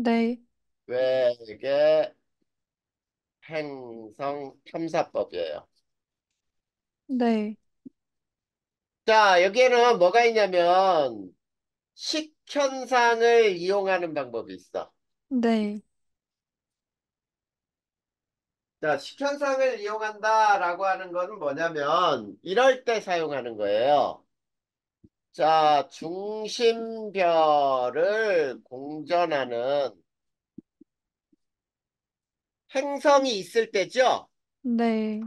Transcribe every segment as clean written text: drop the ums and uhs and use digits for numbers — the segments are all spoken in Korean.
네, 외계 행성 탐사법이에요. 네, 자, 여기에는 뭐가 있냐면 식현상을 이용하는 방법이 있어. 네, 자, 식현상을 이용한다라고 하는 건 뭐냐면 이럴 때 사용하는 거예요. 자, 중심별을 공전하는 행성이 있을 때죠. 네,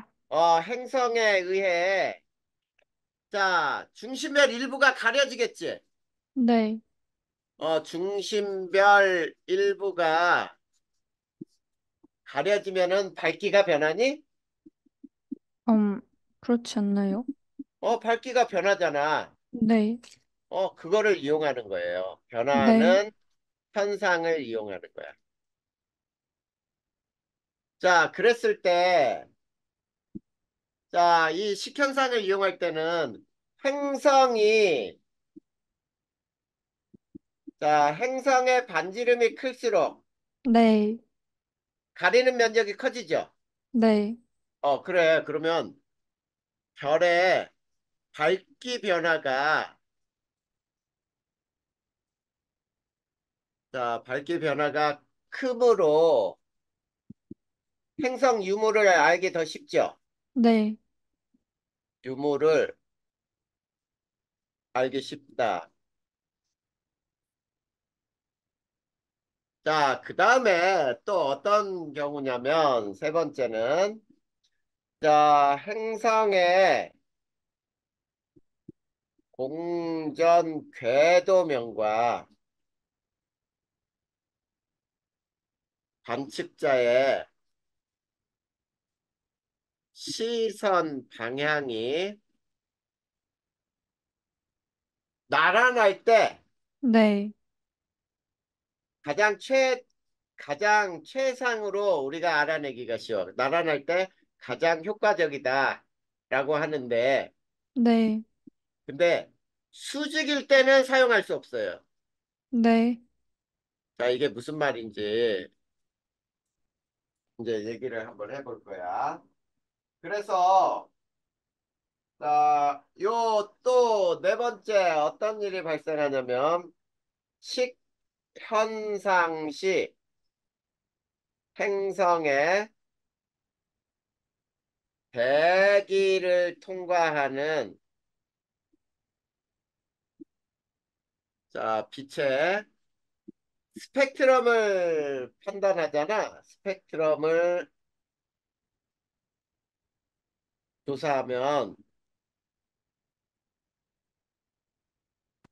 행성에 의해 자, 중심별 일부가 가려지겠지. 네, 중심별 일부가 가려지면은 밝기가 변하니? 음, 그렇지 않나요? 밝기가 변하잖아. 네, 그거를 이용하는 거예요. 네, 변하는 현상을 이용하는 거야. 자, 그랬을 때, 자, 이 식현상을 이용할 때는 행성이, 자, 행성의 반지름이 클수록 네, 가리는 면적이 커지죠? 네, 그래. 그러면 별의 밝기 변화가, 자, 밝기 변화가 크므로 행성 유무를 알기 더 쉽죠? 네, 유무를 알기 쉽다. 자, 그 다음에 또 어떤 경우냐면, 세 번째는, 자, 행성의 공전 궤도면과 관측자의 시선 방향이 나란할 때 네, 가장 최, 가장 최상으로 우리가 알아내기가 쉬워. 나란할 때 가장 효과적이다. 라고 하는데, 네, 근데 수직일 때는 사용할 수 없어요. 네, 자, 이게 무슨 말인지 이제 얘기를 한번 해볼 거야. 그래서, 자, 요 또 네 번째 어떤 일이 발생하냐면, 식현상 시 행성의 대기를 통과하는 자, 빛의 스펙트럼을 판단하잖아. 스펙트럼을 조사하면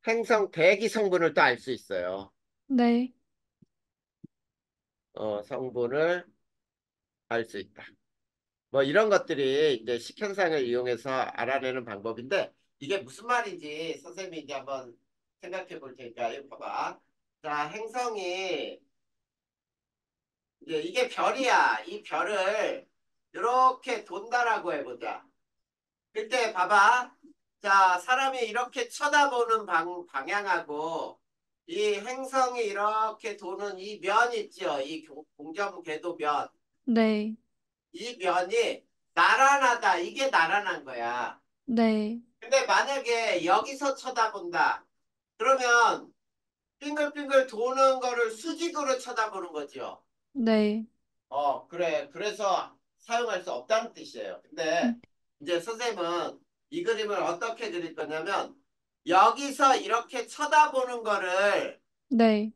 행성 대기 성분을 또 알 수 있어요. 네, 성분을 알 수 있다. 뭐 이런 것들이 이제 식현상을 이용해서 알아내는 방법인데 이게 무슨 말인지 선생님이 이제 한번 생각해 볼 테니까 이거 봐봐. 자, 행성이 이게 별이야. 이 별을 이렇게 돈다라고 해보자. 그때 봐봐. 자, 사람이 이렇게 쳐다보는 방향하고 이 행성이 이렇게 도는 이 면 있죠. 이 공전 궤도 면. 네, 이 면이 나란하다. 이게 나란한 거야. 네, 근데 만약에 여기서 쳐다본다. 그러면 빙글빙글 도는 거를 수직으로 쳐다보는 거죠. 네, 그래. 그래서 사용할 수 없다는 뜻이에요. 근데 이제 선생님은 이 그림을 어떻게 그릴 거냐면 여기서 이렇게 쳐다보는 거를 네,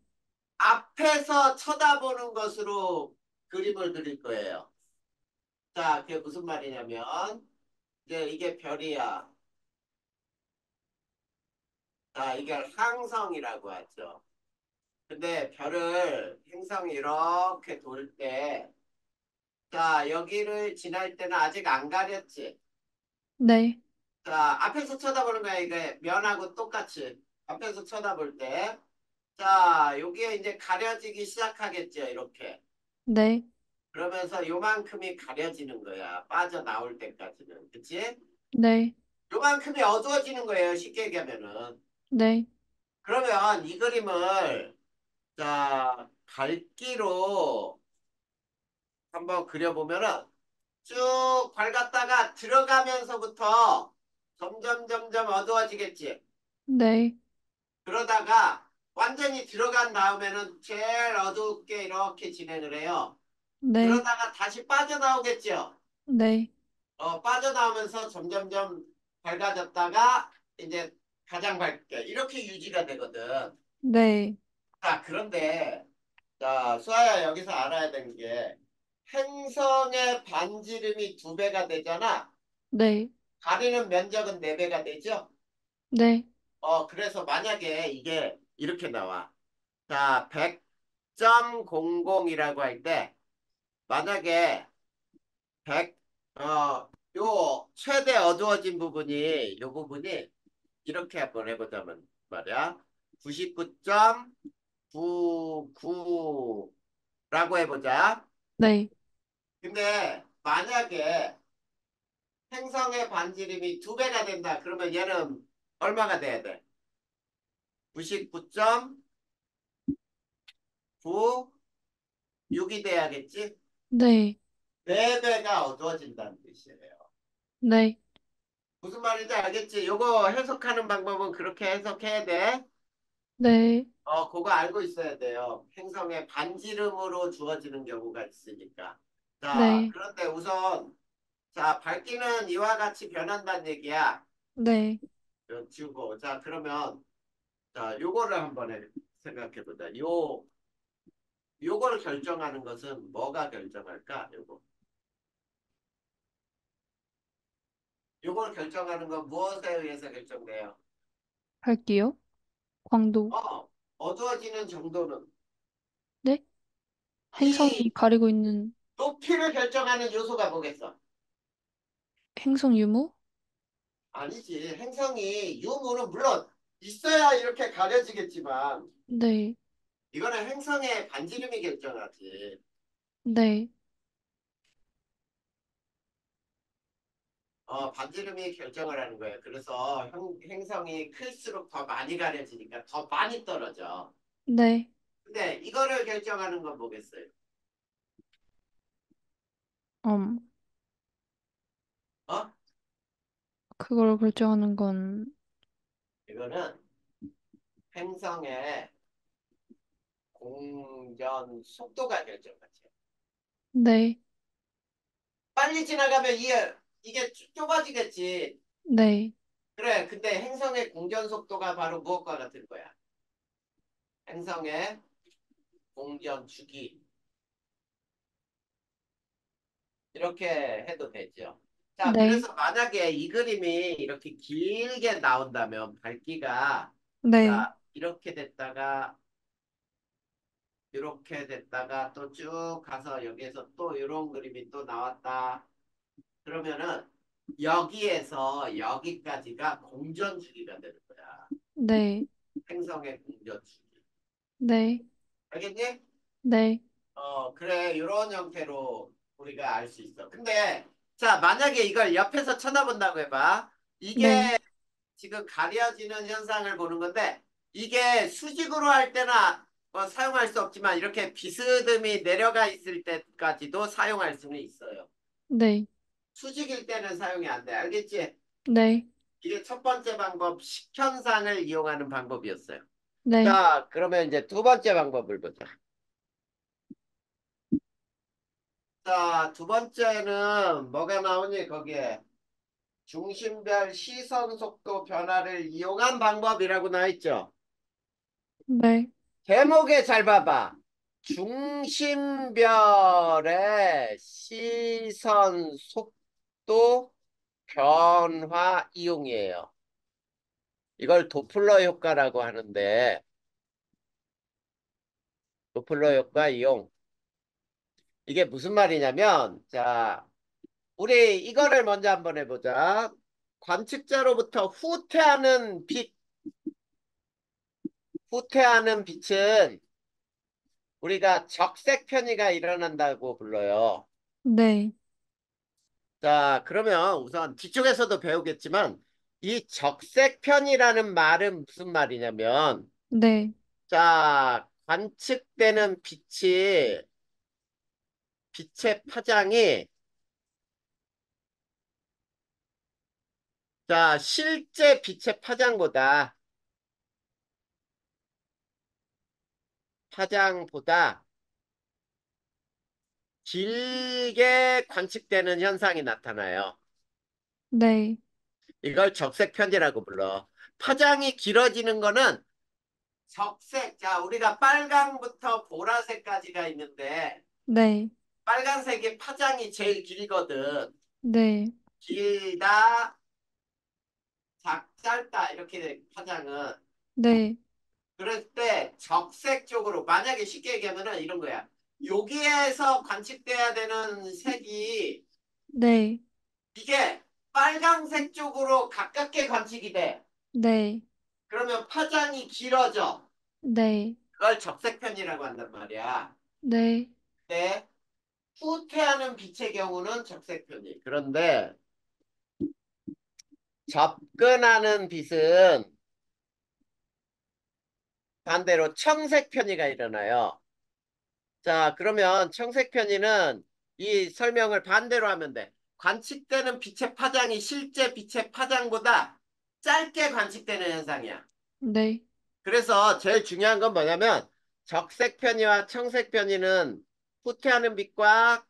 앞에서 쳐다보는 것으로 그림을 그릴 거예요. 자, 그게 무슨 말이냐면 이제 이게 별이야. 자, 이게 항성이라고 하죠. 근데 별을 행성이 이렇게 돌 때, 자, 여기를 지날 때는 아직 안 가렸지. 네, 자, 앞에서 쳐다보는 거야. 이게 면하고 똑같이. 앞에서 쳐다볼 때. 자, 여기에 이제 가려지기 시작하겠죠. 이렇게. 네, 그러면서 요만큼이 가려지는 거야. 빠져나올 때까지는. 그치? 네, 요만큼이 어두워지는 거예요. 쉽게 얘기하면은. 네, 그러면 이 그림을 자, 밝기로 한번 그려보면은 쭉 밝았다가 들어가면서부터 점점 점점 어두워지겠지. 네. 그러다가 완전히 들어간 다음에는 제일 어둡게 이렇게 진행을 해요. 네. 그러다가 다시 빠져나오겠죠. 네. 빠져나오면서 점점점 밝아졌다가 이제 가장 밝게 이렇게 유지가 되거든. 네. 자, 그런데 자, 수아야 여기서 알아야 되는 게 행성의 반지름이 두 배가 되잖아. 네. 가리는 면적은 네 배가 되죠. 네. 그래서 만약에 이게 이렇게 나와. 자, 100.00이라고 할 때 만약에 100, 요 최대 어두워진 부분이 요 부분이 이렇게 한번 해보자면 말이야. 99.99라고 해보자. 네. 근데 만약에 행성의 반지름이 두 배가 된다. 그러면 얘는 얼마가 돼야 돼? 99.96이 돼야겠지? 네. 네 배가 어두워진다는 뜻이에요. 네. 무슨 말인지 알겠지? 요거 해석하는 방법은 그렇게 해석해야 돼. 네. 그거 알고 있어야 돼요. 행성의 반지름으로 주어지는 경우가 있으니까. 자, 네. 그런데 우선, 자, 밝기는 이와 같이 변한다는 얘기야. 네. 지우고. 자, 그러면, 자, 요거를 한번 생각해 보자. 요걸 결정하는 것은 뭐가 결정할까? 요걸 결정하는 건 무엇에 의해서 결정돼요? 밝기요? 광도. 어두워지는 정도는 네? 이 행성이 가리고 있는 높이를 결정하는 요소가 뭐겠어? 행성 유무? 아니지. 행성이 유무는 물론 있어야 이렇게 가려지겠지만 네. 이거는 행성의 반지름이 결정하지. 네. 반지름이 결정을 하는 거예요. 그래서 행성이 클수록 더 많이 가려지니까 더 많이 떨어져. 네. 근데 이거를 결정하는 건 뭐겠어요? 음, 어? 그걸 결정하는 건, 이거는 행성의 공전 속도가 결정하지. 네. 빨리 지나가면 이게 좁아지겠지. 네. 그래. 근데 행성의 공전 속도가 바로 무엇과 같을 거야? 행성의 공전 주기. 이렇게 해도 되죠. 자, 네. 그래서 만약에 이 그림이 이렇게 길게 나온다면 밝기가 네. 자, 이렇게 됐다가 또 쭉 가서 여기에서 또 이런 그림이 또 나왔다. 그러면은 여기에서 여기까지가 공전 주기가 되는 거야. 네. 행성의 공전 주기. 네. 알겠니? 네. 그래. 이런 형태로 우리가 알 수 있어. 근데 자, 만약에 이걸 옆에서 쳐다본다고 해봐. 네. 이게 지금 가려지는 현상을 보는 건데 이게 수직으로 할 때나 사용할 수 없지만 이렇게 비스듬히 내려가 있을 때까지도 사용할 수는 있어요. 네. 수직일 때는 사용이 안 돼. 알겠지? 네. 이게 첫 번째 방법, 식현상을 이용하는 방법이었어요. 네. 자, 그러면 이제 두 번째 방법을 보자. 자, 두 번째는 뭐가 나오니, 거기에? 중심별 시선 속도 변화를 이용한 방법이라고 나와 있죠. 네. 제목에 잘 봐봐. 중심별의 시선 속도 변화 이용이에요. 이걸 도플러 효과라고 하는데, 도플러 효과 이용. 이게 무슨 말이냐면, 자, 우리 이거를 먼저 한번 해보자. 관측자로부터 후퇴하는 빛은 우리가 적색 편이가 일어난다고 불러요. 네. 자, 그러면 우선 뒤쪽에서도 배우겠지만 이 적색 편이라는 말은 무슨 말이냐면 네. 자, 관측되는 빛의 파장이, 자, 실제 빛의 파장보다 길게 관측되는 현상이 나타나요. 네. 이걸 적색편이라고 불러. 파장이 길어지는 거는 적색, 자, 우리가 빨강부터 보라색까지가 있는데, 네. 빨간색이 파장이 제일 길거든. 네. 길다, 짧다, 이렇게 돼, 파장은. 네. 그럴 때 적색 쪽으로, 만약에 쉽게 얘기하면은 이런 거야. 여기에서 관측돼야 되는 색이, 네. 이게 빨강색 쪽으로 가깝게 관측이 돼. 네. 그러면 파장이 길어져. 네. 그걸 적색편이라고 한단 말이야. 네. 근데 후퇴하는 빛의 경우는 적색편이. 그런데 접근하는 빛은 반대로 청색편이가 일어나요. 자, 그러면 청색편이는 이 설명을 반대로 하면 돼. 관측되는 빛의 파장이 실제 빛의 파장보다 짧게 관측되는 현상이야. 네. 그래서 제일 중요한 건 뭐냐면 적색편이와 청색편이는 후퇴하는 빛과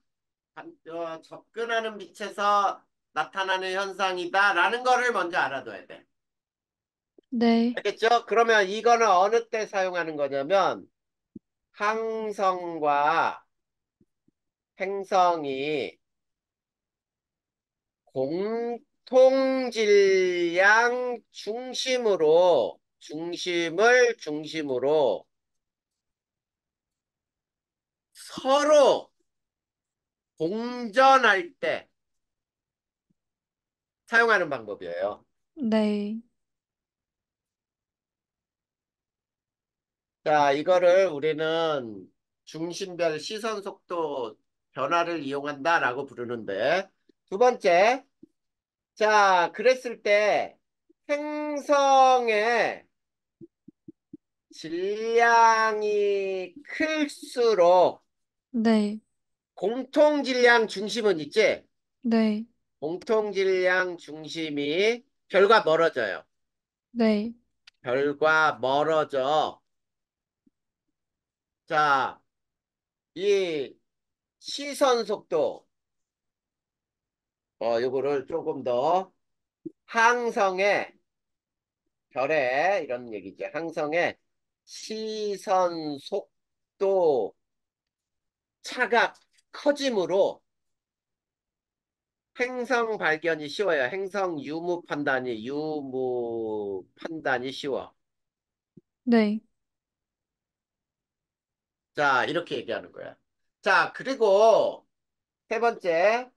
접근하는 빛에서 나타나는 현상이다라는 거를 먼저 알아둬야 돼. 네. 알겠죠? 그러면 이거는 어느 때 사용하는 거냐면 항성과 행성이 공통질량 중심을 중심으로 서로 공전할 때 사용하는 방법이에요. 네. 자, 이거를 우리는 중심별 시선 속도 변화를 이용한다라고 부르는데, 두 번째, 자, 그랬을 때 행성의 질량이 클수록 네. 공통질량 중심은 있지? 네. 공통질량 중심이 별과 멀어져요. 네. 별과 멀어져. 자, 이 시선 속도, 요거를 조금 더 항성의 별의 이런 얘기지. 항성의 시선 속도 차가 커지므로 행성 발견이 쉬워요. 행성 유무 판단이 쉬워. 네. 자, 이렇게 얘기하는 거야. 자, 그리고 세 번째.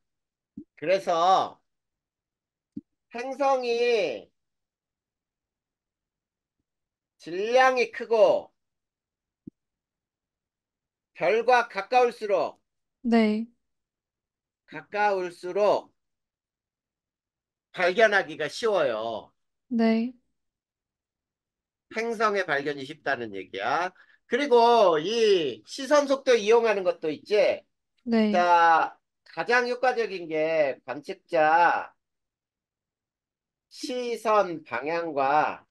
그래서 행성이 질량이 크고 별과 네. 가까울수록 발견하기가 쉬워요. 네. 행성의 발견이 쉽다는 얘기야. 그리고 이 시선 속도 이용하는 것도 있지. 네. 자, 가장 효과적인 게 관측자 시선 방향과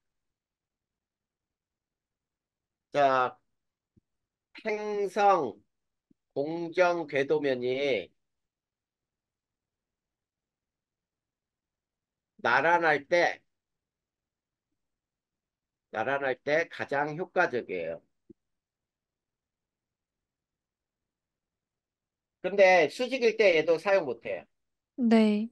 자, 행성 공정 궤도면이 나란할 때, 나란할 때 가장 효과적이에요. 근데 수직일 때 얘도 사용 못해요. 네.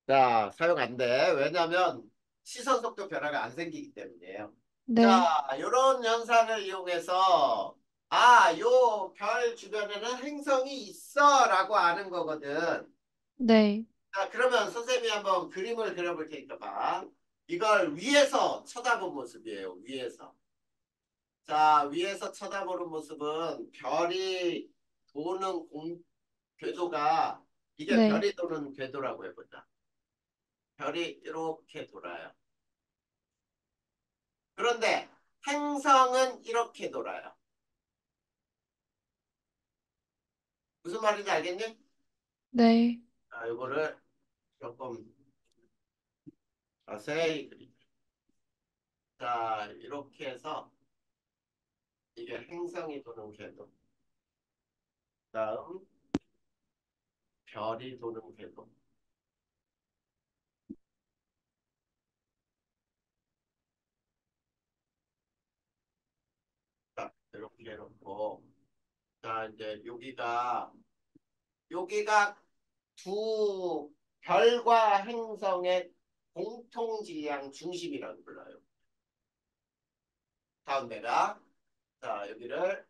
자, 사용 안 돼. 왜냐면 시선 속도 변화가 안 생기기 때문이에요. 네. 자, 이런 현상을 이용해서 아, 요 별 주변에는 행성이 있어라고 아는 거거든. 네. 자, 그러면 선생님이 한번 그림을 그려볼 테니까 봐. 이걸 위에서 쳐다본 모습이에요. 위에서. 자, 위에서 쳐다보는 모습은 별이 도는 궤도가 이게 네. 별이 도는 궤도라고 해보자. 별이 이렇게 돌아요. 그런데 행성은 이렇게 돌아요. 무슨 말인지 알겠니? 네. 자, 이거를 조금 자세히 그리자. 자, 이렇게 해서 이게 행성이 도는 궤도. 다음 별이 도는 궤도. 자, 이렇게 해놓고 자, 이제 여기가 두 별과 행성의 공통질량 중심이라고 불러요. 가운데가 자, 여기를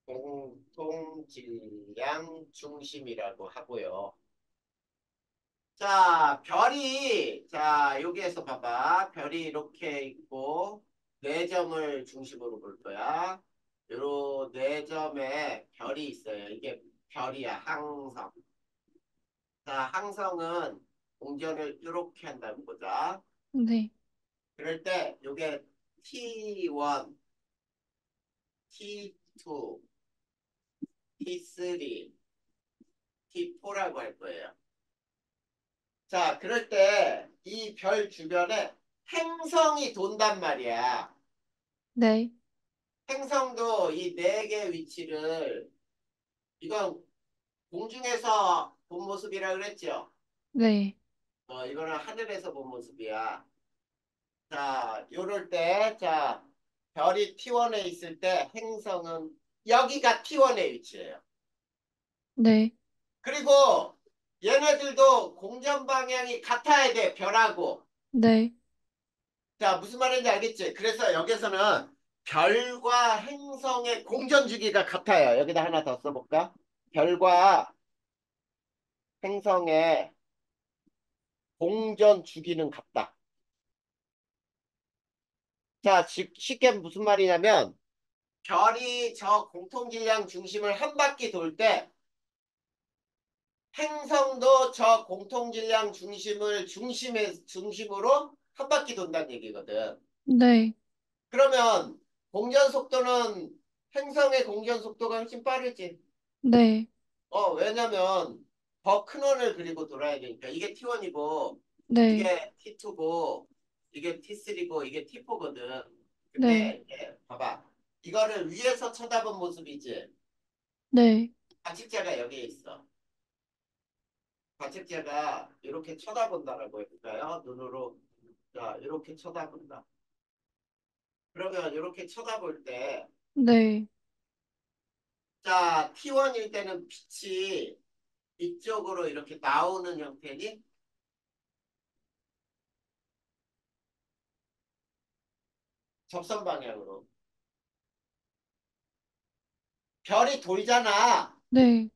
공통질량 중심이라고 하고요. 자, 자, 여기에서 봐봐. 별이 이렇게 있고, 네 점을 중심으로 볼 거야. 요 네 점에 별이 있어요. 이게 별이야, 항성. 자, 항성은 공전을 이렇게 한다고 보자. 네. 그럴 때, 요게 T1, T2, T3, T4라고 할 거예요. 자, 그럴 때 이 별 주변에 행성이 돈단 말이야. 네. 행성도 이 네 개 위치를 이건 공중에서 본 모습이라 그랬죠. 네. 이거는 하늘에서 본 모습이야. 자, 요럴 때, 자, 별이 T1에 있을 때 행성은 여기가 T1의 위치예요. 네. 그리고 얘네들도 공전 방향이 같아야 돼, 별하고. 네. 자, 무슨 말인지 알겠지? 그래서 여기서는 별과 행성의 공전 주기가 같아요. 여기다 하나 더 써볼까? 별과 행성의 공전 주기는 같다. 자, 쉽게 무슨 말이냐면 별이 저 공통질량 중심을 한 바퀴 돌 때 행성도 저 공통질량 중심으로 한 바퀴 돈다는 얘기거든. 네. 그러면 공전 속도는 행성의 공전 속도가 훨씬 빠르지. 네. 왜냐면 더 큰 원을 그리고 돌아야 되니까 이게 T1이고 네. 이게 T2고 이게 T3고 이게 T4거든. 네. 근데 봐봐. 이거를 위에서 쳐다본 모습이지. 네. 관측자가 여기에 있어. 관측자가 이렇게 쳐다본다라고 해볼까요? 눈으로. 자, 이렇게 쳐다본다. 그러면 이렇게 쳐다볼 때, 네. 자, T1일 때는 빛이 이쪽으로 이렇게 나오는 형태니 접선 방향으로. 별이 돌잖아. 네.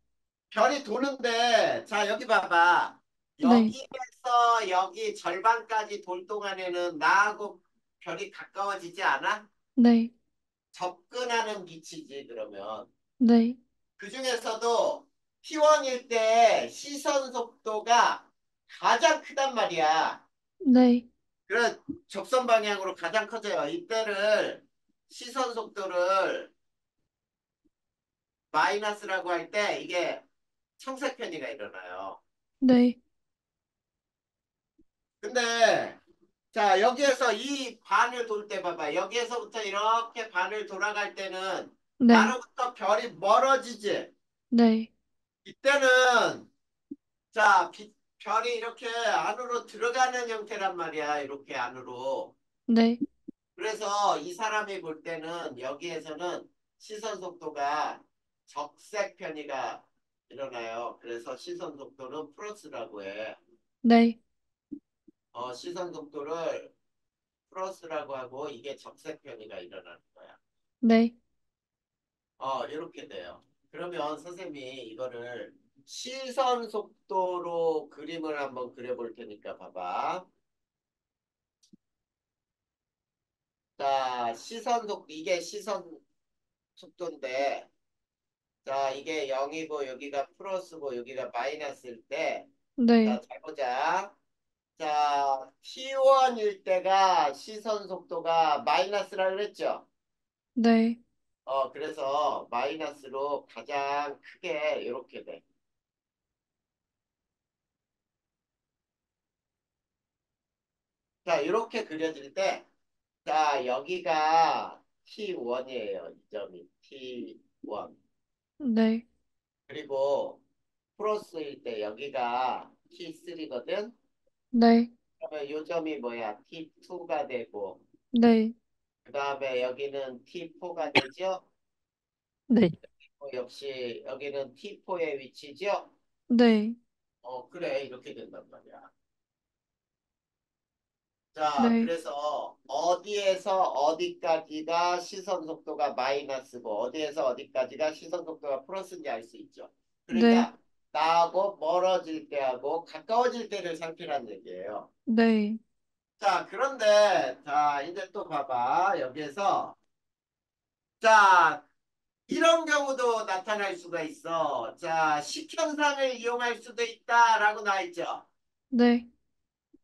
별이 도는데, 자, 여기 봐봐. 네. 여기에서 여기 절반까지 돌 동안에는 나하고 별이 가까워지지 않아? 네. 접근하는 빛이지, 그러면. 네. 그 중에서도 T1일 때 시선 속도가 가장 크단 말이야. 네. 그래, 접선 방향으로 가장 커져요. 이때를 시선 속도를 마이너스라고 할 때 이게 청색 편의가 일어나요. 네. 근데 자, 여기에서 이 반을 돌 때 봐봐. 여기에서부터 이렇게 반을 돌아갈 때는 네. 나로부터 별이 멀어지지. 네. 이때는 자, 별이 이렇게 안으로 들어가는 형태란 말이야. 이렇게 안으로. 네. 그래서 이 사람이 볼 때는 여기에서는 시선 속도가 적색 편의가 일어나요. 그래서 시선 속도는 플러스라고 해. 네. 시선 속도를 플러스라고 하고 이게 적색 편의가 일어나는 거야. 네. 이렇게 돼요. 그러면 선생님이 이거를 시선 속도로 그림을 한번 그려볼 테니까 봐봐. 자, 이게 시선 속도인데, 자, 이게 0이고 여기가 플러스고 여기가 마이너스일 때, 자, 네. 잘 보자. 자, T1일 때가 시선 속도가 마이너스라 그랬죠? 네. 그래서 마이너스로 가장 크게 이렇게 돼. 자, 이렇게 그려질 때, 자, 여기가 T1이에요. 이 점이 T1. 네. 그리고 플러스일 때 여기가 T3거든? 네. 그러면 요 점이 뭐야? T2가 되고, 네. 그 다음에 여기는 T4가 되죠? 네. 역시 여기는 T4의 위치죠? 네. 그래. 이렇게 된단 말이야. 자, 네. 그래서 어디에서 어디까지가 시선 속도가 마이너스고 어디에서 어디까지가 시선 속도가 플러스인지 알 수 있죠. 네. 그러니까 나하고 멀어질 때하고 가까워질 때를 살피란 얘기예요. 네. 자, 그런데 자, 이제 또 봐봐. 여기에서 자, 이런 경우도 나타날 수가 있어. 자, 식현상을 이용할 수도 있다라고 나와 있죠. 네.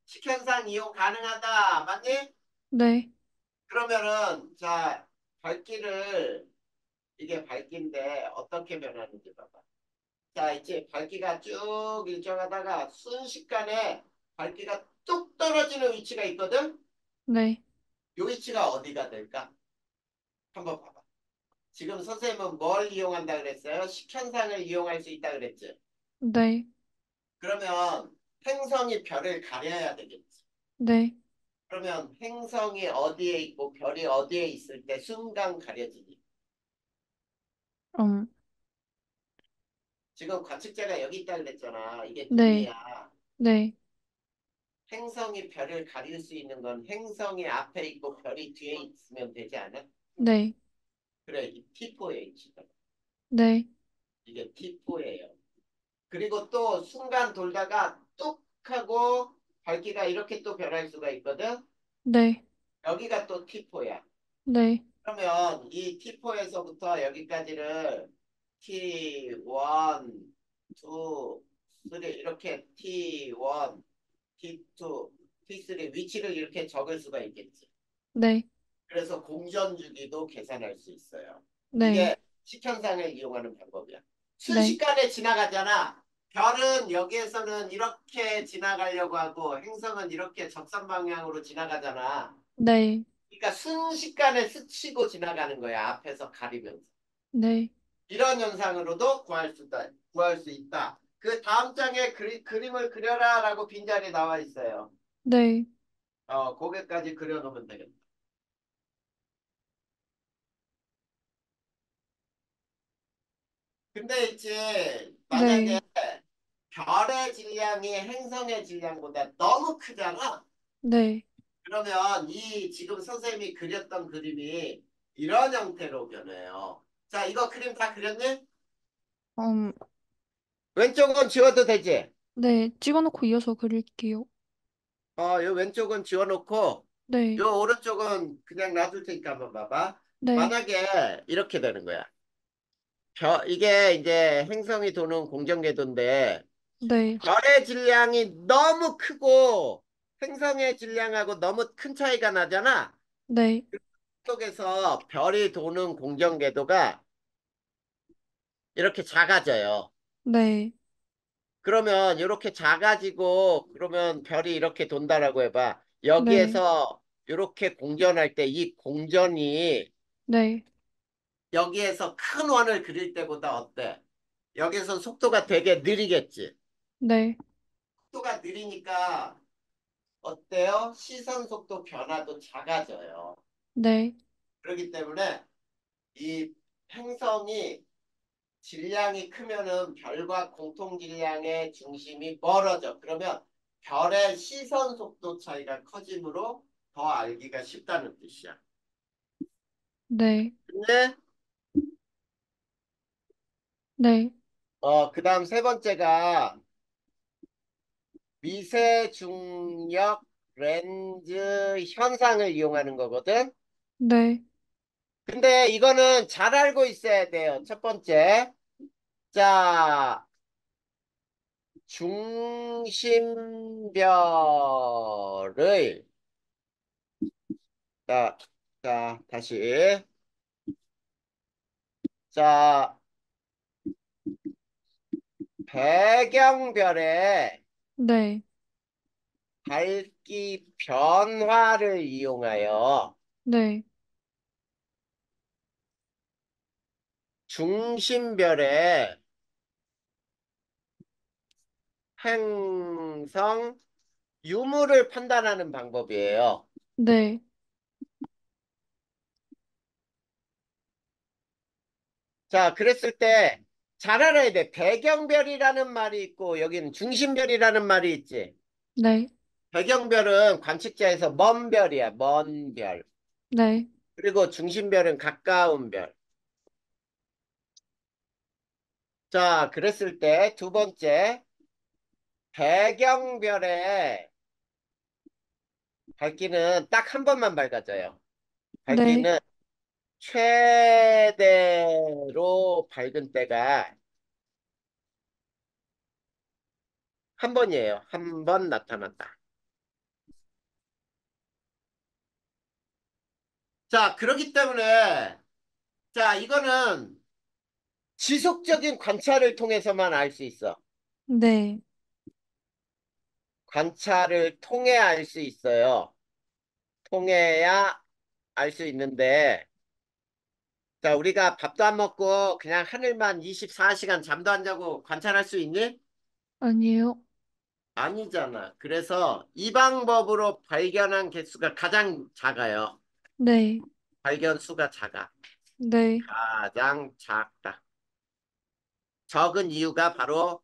식현상 이용 가능하다. 맞니? 네. 그러면은 자, 밝기를 이게 밝기인데 어떻게 변하는지 봐봐. 자, 이제 밝기가 쭉 일정하다가 순식간에 밝기가 뚝 떨어지는 위치가 있거든. 네. 이 위치가 어디가 될까? 한번 봐봐. 지금 선생님은 뭘 이용한다 그랬어요? 식현상을 이용할 수 있다 그랬지. 네. 그러면 행성이 별을 가려야 되겠지. 네. 그러면 행성이 어디에 있고 별이 어디에 있을 때 순간 가려지니. 음. 지금 관측자가 여기 있다 그랬잖아. 이게 네. 눈이야. 네. 행성이 별을 가릴 수 있는 건 행성이 앞에 있고 별이 뒤에 있으면 되지 않아? 네. 그래, 이 T4H다. 네. 이게 T4예요. 그리고 또 순간 돌다가 뚝 하고 밝기가 이렇게 또 변할 수가 있거든. 네. 여기가 또 T4야. 네. 그러면 이 T4에서부터 여기까지를 T1, 2, 3 이렇게 T1, T2, T3 위치를 이렇게 적을 수가 있겠지. 네. 그래서 공전 주기도 계산할 수 있어요. 네. 이게 식현상을 이용하는 방법이야. 네. 순식간에 지나가잖아. 별은 여기에서는 이렇게 지나가려고 하고 행성은 이렇게 적선 방향으로 지나가잖아. 네. 그러니까 순식간에 스치고 지나가는 거야. 앞에서 가리면서. 네. 이런 현상으로도 구할 수 있다. 그 다음 장에 그림을 그려라라고 빈자리 나와 있어요. 네. 거기까지 그려놓으면 되겠다. 근데 이제 만약에 네. 별의 질량이 행성의 질량보다 너무 크잖아. 네. 그러면 이 지금 선생님이 그렸던 그림이 이런 형태로 변해요. 자, 이거 그림 다 그렸니? 음. 왼쪽은 지워도 되지? 네. 찍어놓고 이어서 그릴게요. 요 왼쪽은 지워놓고 네. 요 오른쪽은 그냥 놔둘 테니까 한번 봐봐. 네. 만약에 이렇게 되는 거야. 이게 이제 행성이 도는 공전궤도인데 네. 별의 질량이 너무 크고 행성의 질량하고 너무 큰 차이가 나잖아. 네. 속에서 별이 도는 공전궤도가 이렇게 작아져요. 네. 그러면 이렇게 작아지고 그러면 별이 이렇게 돈다라고 해봐. 네. 여기에서 이렇게 공전할 때 이 공전이 네. 여기에서 큰 원을 그릴 때보다 어때? 여기서 속도가 되게 느리겠지. 네. 속도가 느리니까 어때요? 시선 속도 변화도 작아져요. 네. 그렇기 때문에 이 행성이 질량이 크면은 별과 공통 질량의 중심이 멀어져. 그러면 별의 시선 속도 차이가 커지므로 더 알기가 쉽다는 뜻이야. 네. 근데 네. 그 다음 세 번째가 미세 중력 렌즈 현상을 이용하는 거거든. 네. 근데 이거는 잘 알고 있어야 돼요. 첫 번째. 자, 중심별의, 자, 자, 다시. 자, 배경별의 네. 밝기 변화를 이용하여 네. 중심별의 행성 유무를 판단하는 방법이에요. 네. 자, 그랬을 때 잘 알아야 돼. 배경별이라는 말이 있고 여기는 중심별이라는 말이 있지. 네. 배경별은 관측자에서 먼 별이야. 먼 별. 네. 그리고 중심별은 가까운 별. 자, 그랬을 때 두 번째 배경별의 밝기는 딱 한 번만 밝아져요. 네. 밝기는 최대로 밝은 때가 한 번이에요. 한 번 나타났다. 자, 그렇기 때문에 자, 이거는 지속적인 관찰을 통해서만 알 수 있어. 네. 관찰을 통해 알 수 있어요. 통해야 알 수 있는데, 자, 우리가 밥도 안 먹고 그냥 하늘만 24시간 잠도 안 자고 관찰할 수 있니? 아니에요. 아니잖아. 그래서 이 방법으로 발견한 개수가 가장 작아요. 네. 발견 수가 작아. 네. 가장 작다. 적은 이유가 바로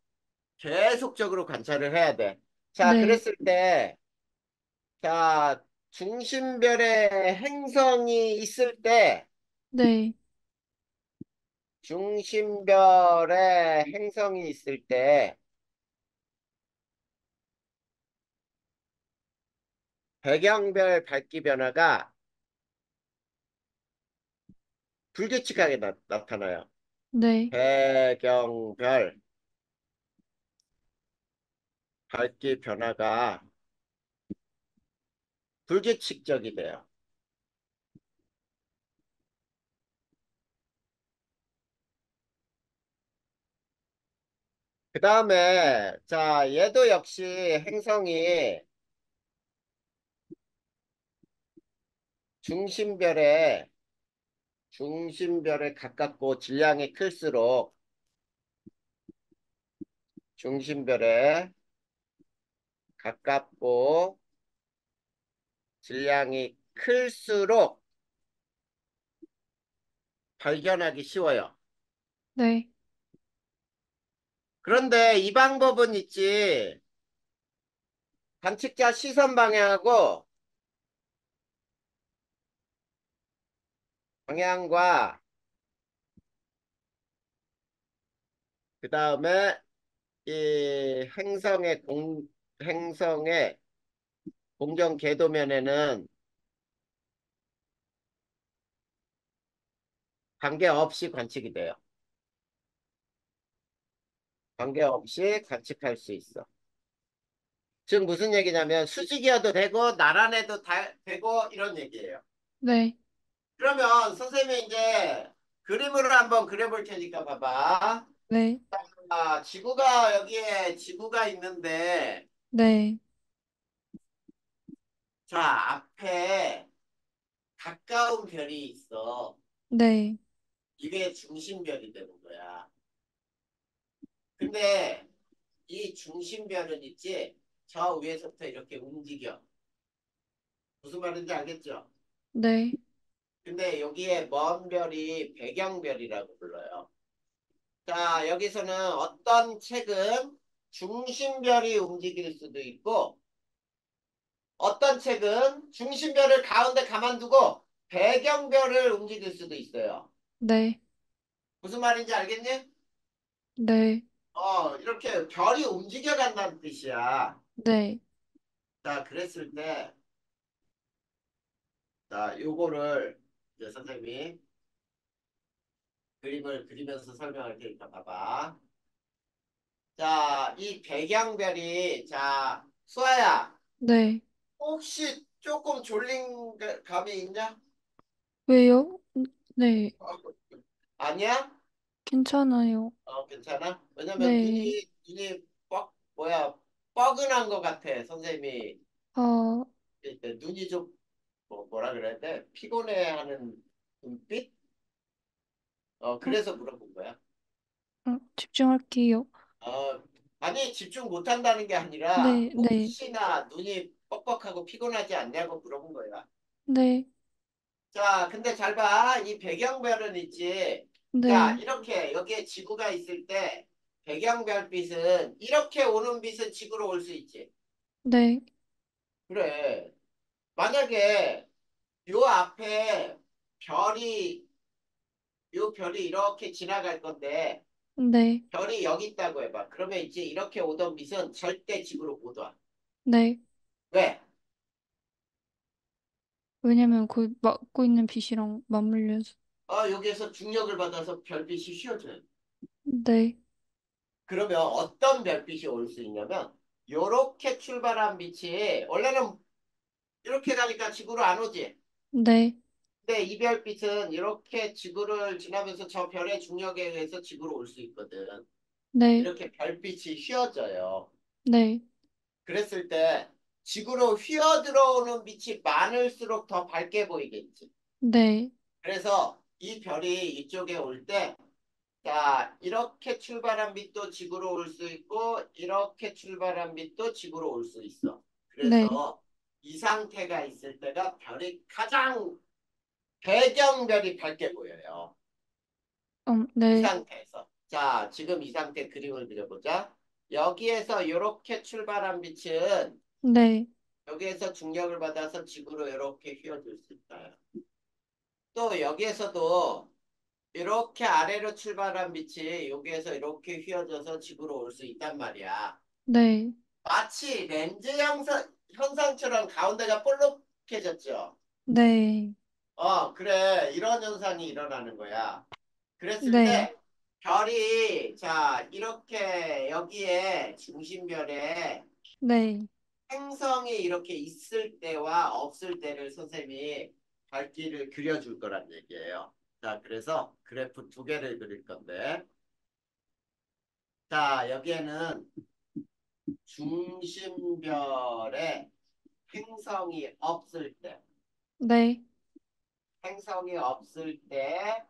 계속적으로 관찰을 해야 돼. 자, 네. 그랬을 때, 자, 중심별의 행성이 있을 때, 네. 중심별의 행성이 있을 때, 배경별 밝기 변화가 불규칙하게 나타나요. 네. 배경별 밝기 변화가 불규칙적이 돼요. 그 다음에, 자, 얘도 역시 행성이 중심별에, 중심별에 가깝고 질량이 클수록, 중심별에 가깝고 질량이 클수록 발견하기 쉬워요. 네. 그런데 이 방법은 있지. 관측자 시선 방향하고 방향과 그 다음에 이 행성의 공정 궤도면에는 관계없이 관측이 돼요. 관계없이 관측할 수 있어. 즉 무슨 얘기냐면 수직이어도 되고 나란해도 되고 이런 얘기예요. 네. 그러면 선생님이 이제 그림으로 한번 그려볼 테니까 봐봐. 네. 아, 지구가 여기에 지구가 있는데 네. 자 앞에 가까운 별이 있어. 네. 이게 중심별이 되는 거야. 근데 이 중심별은 있지 저 위에서부터 이렇게 움직여. 무슨 말인지 알겠죠? 네. 근데 여기에 먼 별이 배경별이라고 불러요. 자, 여기서는 어떤 책은 중심별이 움직일 수도 있고, 어떤 책은 중심별을 가운데 가만두고 배경별을 움직일 수도 있어요. 네. 무슨 말인지 알겠니? 네. 이렇게 별이 움직여 간다는 뜻이야. 네. 자, 그랬을 때, 자, 요거를 이제 선생님이 그림을 그리면서 설명할 테니까 봐봐. 자, 이 배경별이, 자, 수아야, 네. 혹시 조금 졸린 감이 있냐? 왜요? 네. 어, 아니야? 괜찮아요. 괜찮아? 왜냐면 네. 눈이 뻐근한 것 같아, 선생님이. 아, 이때 눈이 좀, 뭐라 그래야 돼? 피곤해하는 눈빛? 음, 그래서 물어본 거야. 집중할게요. 어, 아니, 집중 못 한다는 게 아니라, 네, 네, 혹시나 눈이 뻑뻑하고 피곤하지 않냐고 물어본 거야. 네, 자, 근데 잘 봐. 이 배경별은 있지. 자, 네, 이렇게 여기에 지구가 있을 때 배경별빛은 이렇게 오는 빛은 지구로 올 수 있지. 네, 그래. 만약에 요 앞에 별이 요 별이 이렇게 지나갈 건데 네, 별이 여기 있다고 해봐. 그러면 이제 이렇게 오던 빛은 절대 지구로 못 와. 네. 왜? 왜냐면 그 막고 있는 빛이랑 맞물려서. 여기에서 중력을 받아서 별빛이 휘어져요. 네, 그러면 어떤 별빛이 올 수 있냐면 요렇게 출발한 빛이 원래는 이렇게 가니까 지구로 안 오지. 네, 근데 이 별빛은 이렇게 지구를 지나면서 저 별의 중력에 의해서 지구로 올 수 있거든. 네, 이렇게 별빛이 휘어져요. 네, 그랬을 때 지구로 휘어 들어오는 빛이 많을수록 더 밝게 보이겠지. 네, 그래서 이 별이 이쪽에 올 때, 자, 이렇게 출발한 빛도 지구로 올 수 있고, 이렇게 출발한 빛도 지구로 올 수 있어. 네, 그래서 이 상태가 있을 때가 별이 가장 배경별이 밝게 보여요. 이 네, 상태에서. 자, 지금 이 상태 그림을 그려보자. 여기에서 이렇게 출발한 빛은 네, 여기에서 중력을 받아서 지구로 이렇게 휘어질 수 있다. 또 여기에서도 이렇게 아래로 출발한 빛이 여기에서 이렇게 휘어져서 지구로 올 수 있단 말이야. 네, 마치 렌즈 현상처럼 가운데가 볼록해졌죠. 네, 그래. 이런 현상이 일어나는 거야. 그랬을 네, 때 별이 자 이렇게 여기에 중심별에 네, 행성이 이렇게 있을 때와 없을 때를 선생님이 밝기를 그려줄 거란 얘기예요. 자, 그래서 그래프 두 개를 그릴 건데 자, 여기에는 중심별에 행성이 없을 때 네, 행성이 없을 때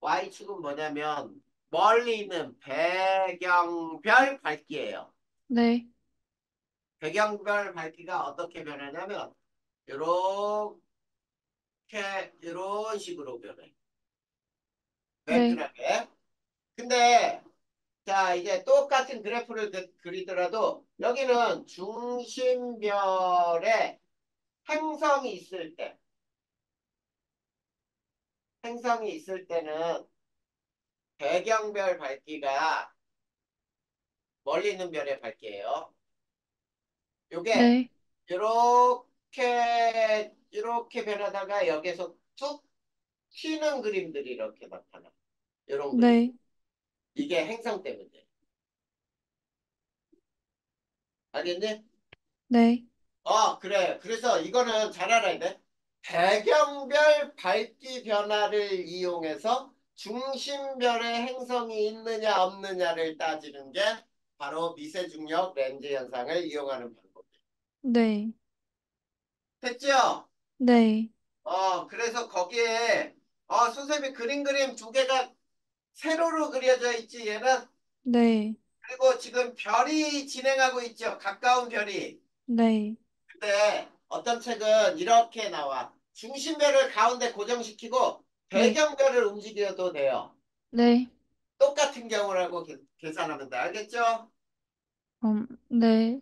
Y축은 뭐냐면 멀리 있는 배경별 밝기예요. 네, 배경별 밝기가 어떻게 변하냐면 이렇게 이런 식으로 변해. 네, 매끈하게. 근데 자 이제 똑같은 그래프를 그리더라도 여기는 중심별에 행성이 있을 때 행성이 있을 때는 배경별 밝기가 멀리 있는 별의 밝기예요. 요게 네, 이렇게 변하다가 여기서 툭 튀는 그림들이 이렇게 나타나. 이런 그림. 네, 이게 행성 때문에. 알겠니? 네, 그래. 그래서 이거는 잘 알아야 돼. 배경별 밝기 변화를 이용해서 중심별의 행성이 있느냐 없느냐를 따지는 게 바로 미세중력 렌즈 현상을 이용하는 방법이에요. 네, 됐죠? 네, 그래서 거기에 선생님이 그린 그림 두 개가 세로로 그려져 있지 얘는. 네, 그리고 지금 별이 진행하고 있죠. 가까운 별이. 네, 근데 어떤 책은 이렇게 나와. 중심별을 가운데 고정시키고 네, 배경별을 움직여도 돼요. 네, 똑같은 경우라고 계산하면 돼. 알겠죠? 네,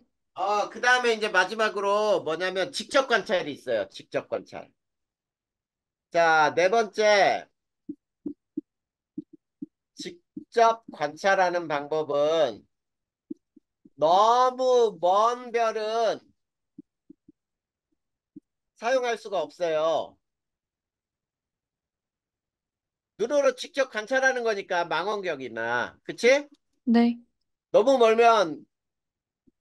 그 다음에 이제 마지막으로 뭐냐면 직접 관찰이 있어요. 직접 관찰. 자, 네 번째. 직접 관찰하는 방법은 너무 먼 별은 사용할 수가 없어요. 눈으로 직접 관찰하는 거니까 망원경이나. 그치? 네, 너무 멀면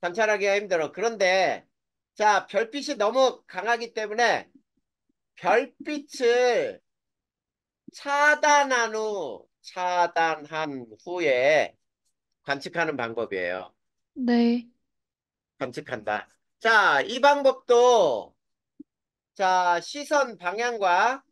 관찰하기가 힘들어. 그런데 자, 별빛이 너무 강하기 때문에 별빛을 차단한 후에 관측하는 방법이에요. 네, 관측한다. 자, 이 방법도 자, 시선 방향과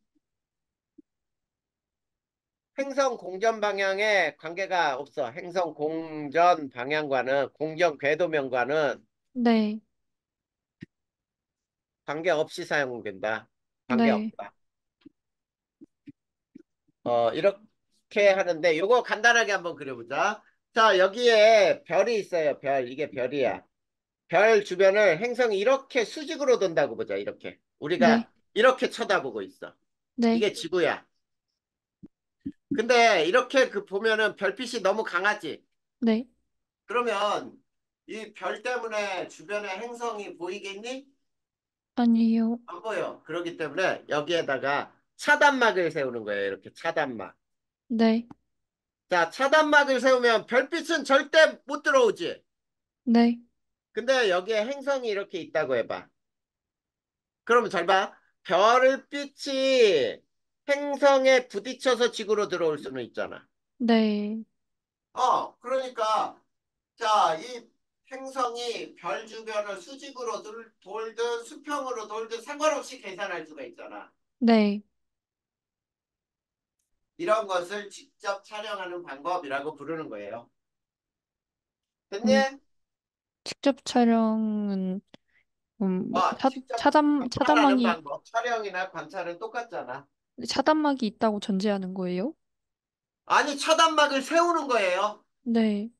행성 공전 방향에 관계가 없어. 행성 공전 방향과는 공전 궤도면과는 네, 관계없이 사용된다. 네, 관계없다. 이렇게 하는데 요거 간단하게 한번 그려보자. 자, 여기에 별이 있어요. 별. 이게 별이야. 별 주변을 행성이 이렇게 수직으로 돈다고 보자. 이렇게. 네, 우리가 이렇게 쳐다보고 있어. 네, 이게 지구야. 근데 이렇게 그 보면은 별빛이 너무 강하지. 네, 그러면 이 별 때문에 주변에 행성이 보이겠니? 아니요. 안 보여. 그렇기 때문에 여기에다가 차단막을 세우는 거예요. 이렇게 차단막. 네, 자, 차단막을 세우면 별빛은 절대 못 들어오지. 네, 근데 여기에 행성이 이렇게 있다고 해봐. 그러면 잘 봐. 별빛이 행성에 부딪혀서 지구로 들어올 수는 있잖아. 네, 그러니까 자, 이 행성이 별 주변을 수직으로 돌든 수평으로 돌든 상관없이 계산할 수가 있잖아. 네. 이런 것을 직접 촬영하는 방법이라고 부르는 거예요. 음, 됐니? 직접 촬영은, 직접 관찰하는 차단막이, 방법. 촬영이나 관찰은 똑같잖아. 차단막이 있다고 전제하는 거예요? 아니, 차단막을 세우는 거예요. 네,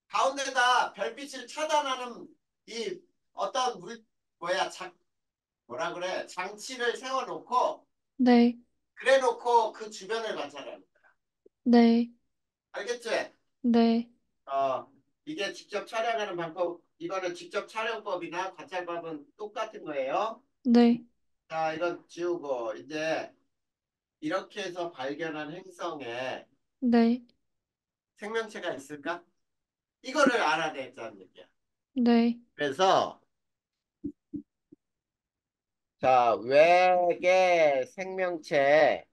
가운데다 별빛을 차단하는 이 어떤 뭐야, 뭐라 그래, 장치를 세워놓고, 네, 그래 놓고 그 주변을 관찰하는 거야. 네, 알겠지? 네, 어, 이게 직접 촬영하는 방법, 이거는 직접 촬영법이나 관찰법은 똑같은 거예요. 네, 자, 이건 지우고, 이제 이렇게 해서 발견한 행성에 네, 생명체가 있을까? 이거를 알아내자는 얘기야. 네, 그래서, 자, 외계 생명체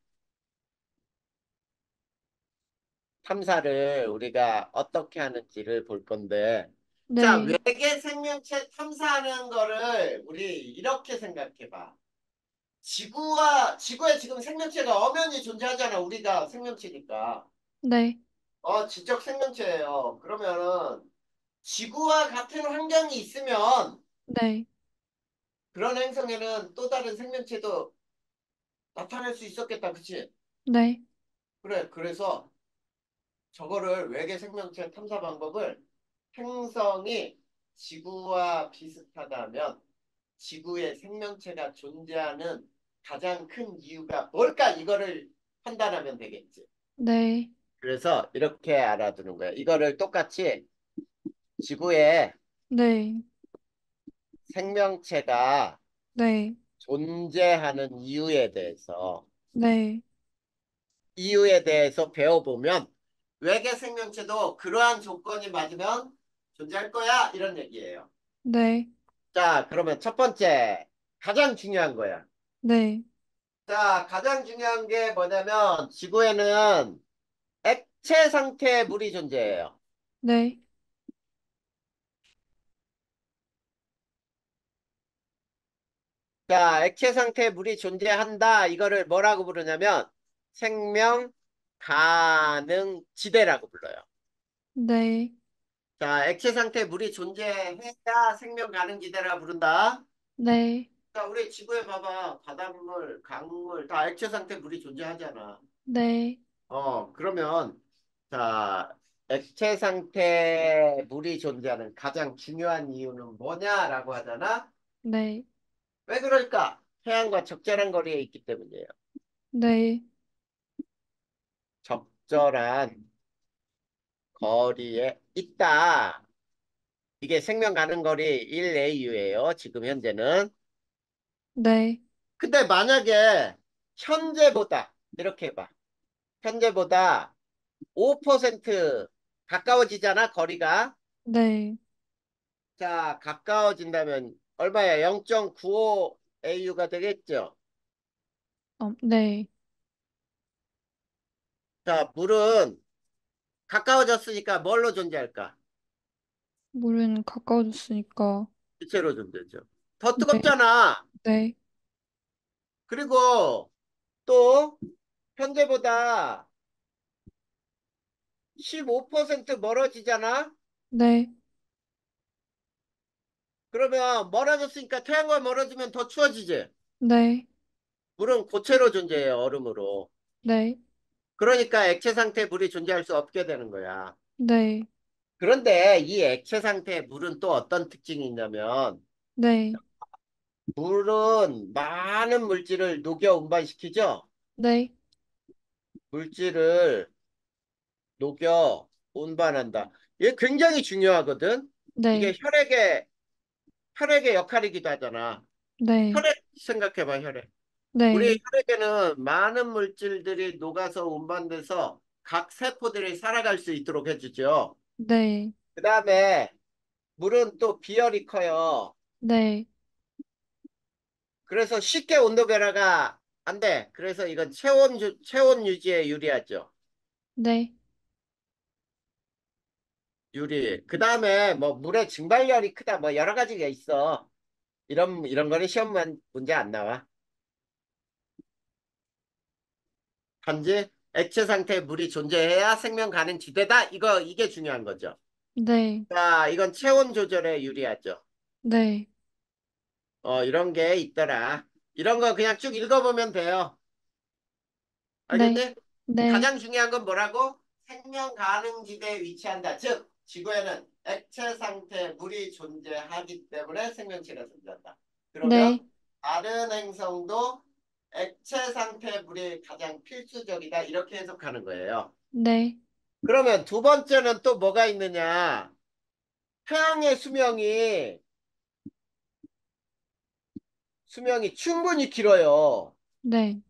탐사를 우리가 어떻게 하는지를 볼 건데, 자, 네, 외계 생명체 탐사하는 거를 우리 이렇게 생각해 봐. 지구에 지금 생명체가 엄연히 존재하잖아. 우리가 생명체니까. 네, 지적 생명체예요. 그러면은 지구와 같은 환경이 있으면 네, 그런 행성에는 또 다른 생명체도 나타날 수 있었겠다. 그치? 네, 그래. 그래서 저거를 외계 생명체 탐사 방법을 행성이 지구와 비슷하다면 지구에 생명체가 존재하는 가장 큰 이유가 뭘까? 이거를 판단하면 되겠지. 네, 그래서 이렇게 알아두는 거야. 이거를 똑같이 지구에 네, 생명체가 네, 존재하는 네, 이유에 대해서 배워보면 외계 생명체도 그러한 조건이 맞으면 존재할 거야. 이런 얘기예요. 네, 자, 그러면 첫 번째, 가장 중요한 거야. 네, 자, 가장 중요한 게 뭐냐면 지구에는 액체 상태의 물이 존재해요. 네, 자, 액체 상태의 물이 존재한다. 이거를 뭐라고 부르냐면 생명 가능 지대라고 불러요. 네, 자, 액체 상태의 물이 존재해야 생명 가능 지대라 부른다. 네, 자, 우리 지구에 봐봐. 바닷물, 강물 다 액체 상태 물이 존재하잖아. 네, 그러면 자, 액체 상태 물이 존재하는 가장 중요한 이유는 뭐냐라고 하잖아. 네, 왜 그럴까? 태양과 적절한 거리에 있기 때문이에요. 네, 적절한 거리에 있다. 이게 생명 가능 거리 1AU예요. 지금 현재는. 네, 근데 만약에 현재보다 이렇게 해봐. 현재보다 5% 가까워지잖아, 거리가. 네. 자, 가까워진다면 얼마야? 0.95 AU가 되겠죠? 네. 자, 물은 가까워졌으니까 뭘로 존재할까? 물은 가까워졌으니까. 기체로 존재죠. 더 네. 뜨겁잖아. 네. 그리고 또 현재보다 15% 멀어지잖아? 네. 그러면 멀어졌으니까 태양과 멀어지면 더 추워지지? 네. 물은 고체로 존재해요, 얼음으로. 네. 그러니까 액체 상태 물이 존재할 수 없게 되는 거야. 네. 그런데 이 액체 상태의 물은 또 어떤 특징이 있냐면, 네. 물은 많은 물질을 녹여 운반시키죠? 네. 물질을 녹여 운반한다. 이게 굉장히 중요하거든? 이게 네. 혈액의 역할이기도 하잖아. 네. 혈액 생각해봐, 혈액. 우리 네. 혈액에는 많은 물질들이 녹아서 운반돼서 각 세포들이 살아갈 수 있도록 해주죠. 네. 그 다음에 물은 또 비열이 커요. 네. 그래서 쉽게 온도 변화가 안 돼. 그래서 이건 체온 유지에 유리하죠. 네. 유리. 그 다음에 뭐 물의 증발열이 크다. 뭐 여러 가지가 있어. 이런 거는 문제 안 나와. 단지 액체 상태의 물이 존재해야 생명 가능 지대다. 이게 중요한 거죠. 네. 자, 이건 체온 조절에 유리하죠. 네. 이런 게 있더라. 이런 거 그냥 쭉 읽어보면 돼요. 네. 알겠니? 네. 가장 중요한 건 뭐라고? 생명 가능 지대에 위치한다. 즉, 지구에는 액체 상태 물이 존재하기 때문에 생명체가 존재한다. 네. 그러면 다른 행성도 액체 상태 물이 가장 필수적이다. 이렇게 해석하는 거예요. 네. 그러면 두 번째는 또 뭐가 있느냐? 태양의 수명이 충분히 길어요. 네.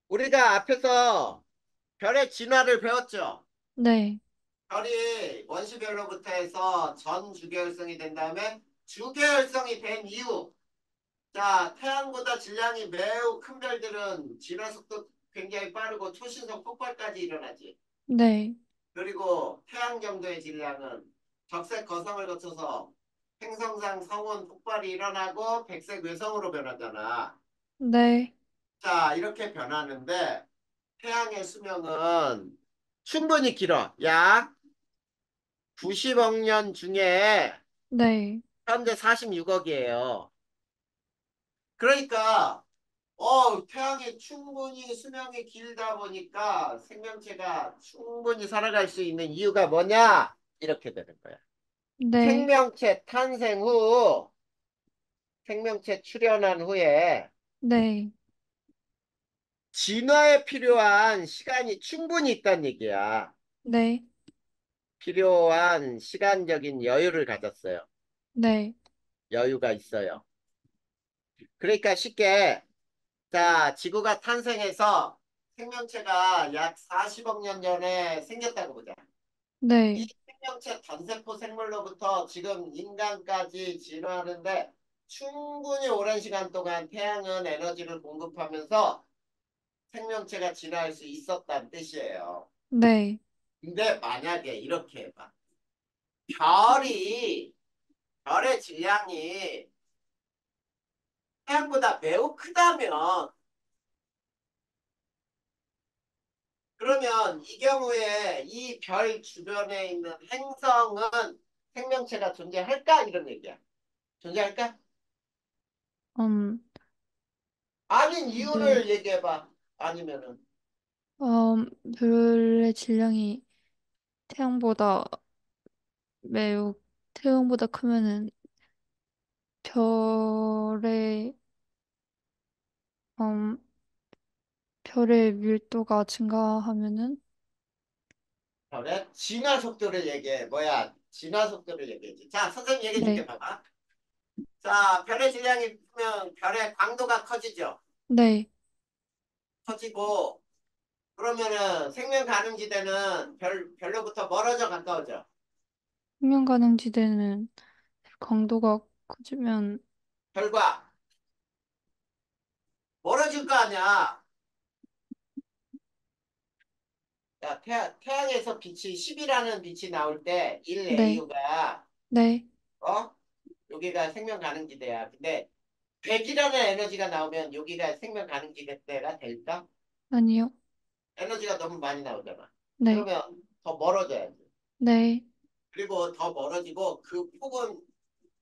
우리가 앞에서 별의 진화를 배웠죠. 네. 별이 원시별로부터 해서 전 주계열성이 된 다음에 주계열성이 된 이후, 자, 태양보다 질량이 매우 큰 별들은 진화 속도 굉장히 빠르고 초신성 폭발까지 일어나지. 네. 그리고 태양 정도의 질량은 적색 거성을 거쳐서 행성상 성운 폭발이 일어나고 백색 외성으로 변하잖아. 네. 자, 이렇게 변하는데 태양의 수명은 충분히 길어. 약 90억 년 중에 네. 현재 46억이에요. 그러니까 태양이 충분히 수명이 길다 보니까 생명체가 충분히 살아갈 수 있는 이유가 뭐냐? 이렇게 되는 거야. 네. 생명체 탄생 후, 생명체 출현한 후에 네. 진화에 필요한 시간이 충분히 있다는 얘기야. 네. 필요한 시간적인 여유를 가졌어요. 네. 여유가 있어요. 그러니까 쉽게 자, 지구가 탄생해서 생명체가 약 40억 년 전에 생겼다고 보자. 이 네. 생명체 단세포 생물로부터 지금 인간까지 진화하는데 충분히 오랜 시간 동안 태양은 에너지를 공급하면서 생명체가 진화할 수 있었다는 뜻이에요. 네. 근데 만약에 이렇게 해봐. 별이, 별의 질량이 태양보다 매우 크다면 그러면 이 경우에 이 별 주변에 있는 행성은 생명체가 존재할까? 이런 얘기야. 존재할까? 음, 아닌 네. 이유를 얘기해봐. 아니면은 별의 질량이 태양보다 매우 태양보다 크면은 별의 음, 별의 밀도가 증가하면은 별의 진화 속도를 얘기해. 뭐야? 진화 속도를 얘기해지. 자, 선생님 얘기해 줄게. 네. 봐봐. 자, 별의 질량이 크면 별의 광도가 커지죠. 네. 커지고 그러면은 생명 가능지대는 별로부터 멀어져 가까워져. 생명 가능 지대는 강도가 커지면, 별과 멀어질 거 아니야. 야, 태양에서 빛이 10이라는 빛이 나올 때 네, 1AU가 네, 어? 여기가 생명 가능지대야. 근데 100이라는 에너지가 나오면 여기가 생명 가능지대가 될까? 아니요. 에너지가 너무 많이 나오잖아. 네, 그러면 더 멀어져야지. 네, 그리고 더 멀어지고 그 폭은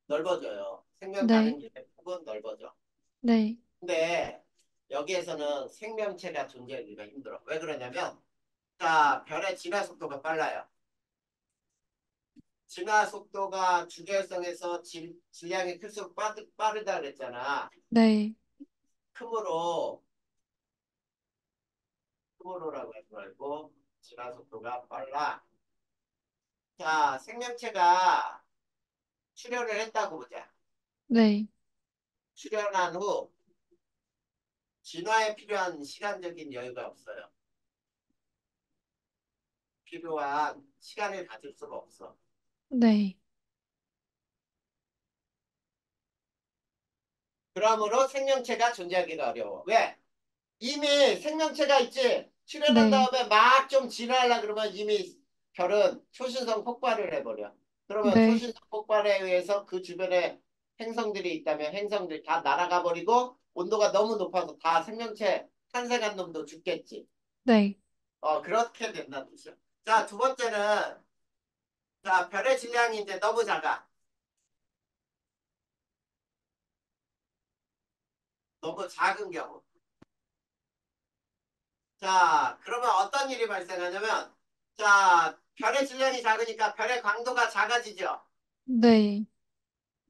넓어져요. 생명 네, 가능지대 폭은 넓어져. 네, 근데 여기에서는 생명체가 존재하기가 힘들어. 왜 그러냐면, 자, 별의 진화 속도가 빨라요. 진화 속도가 주결성에서 질량이 클수록 빠르다 그랬잖아. 네, 크므로, 크므로라고 하지 말고, 진화 속도가 빨라. 자, 생명체가 출현을 했다고 보자. 네, 출현한 후, 진화에 필요한 시간적인 여유가 없어요. 필요한 시간을 가질 수가 없어. 네, 그러므로 생명체가 존재하기가 어려워. 왜? 이미 생명체가 있지. 출현한 네, 다음에 막 좀 진화하려 그러면 이미 별은 초신성 폭발을 해버려. 그러면 네, 초신성 폭발에 의해서 그 주변에 행성들이 있다면 행성들이 다 날아가 버리고 온도가 너무 높아서 다 생명체 탄생한 놈도 죽겠지. 네, 그렇게 된다는 뜻이야. 자, 두 번째는 자, 별의 질량이 이제 너무 작아. 너무 작은 경우. 자, 그러면 어떤 일이 발생하냐면 자, 별의 질량이 작으니까 별의 광도가 작아지죠. 네,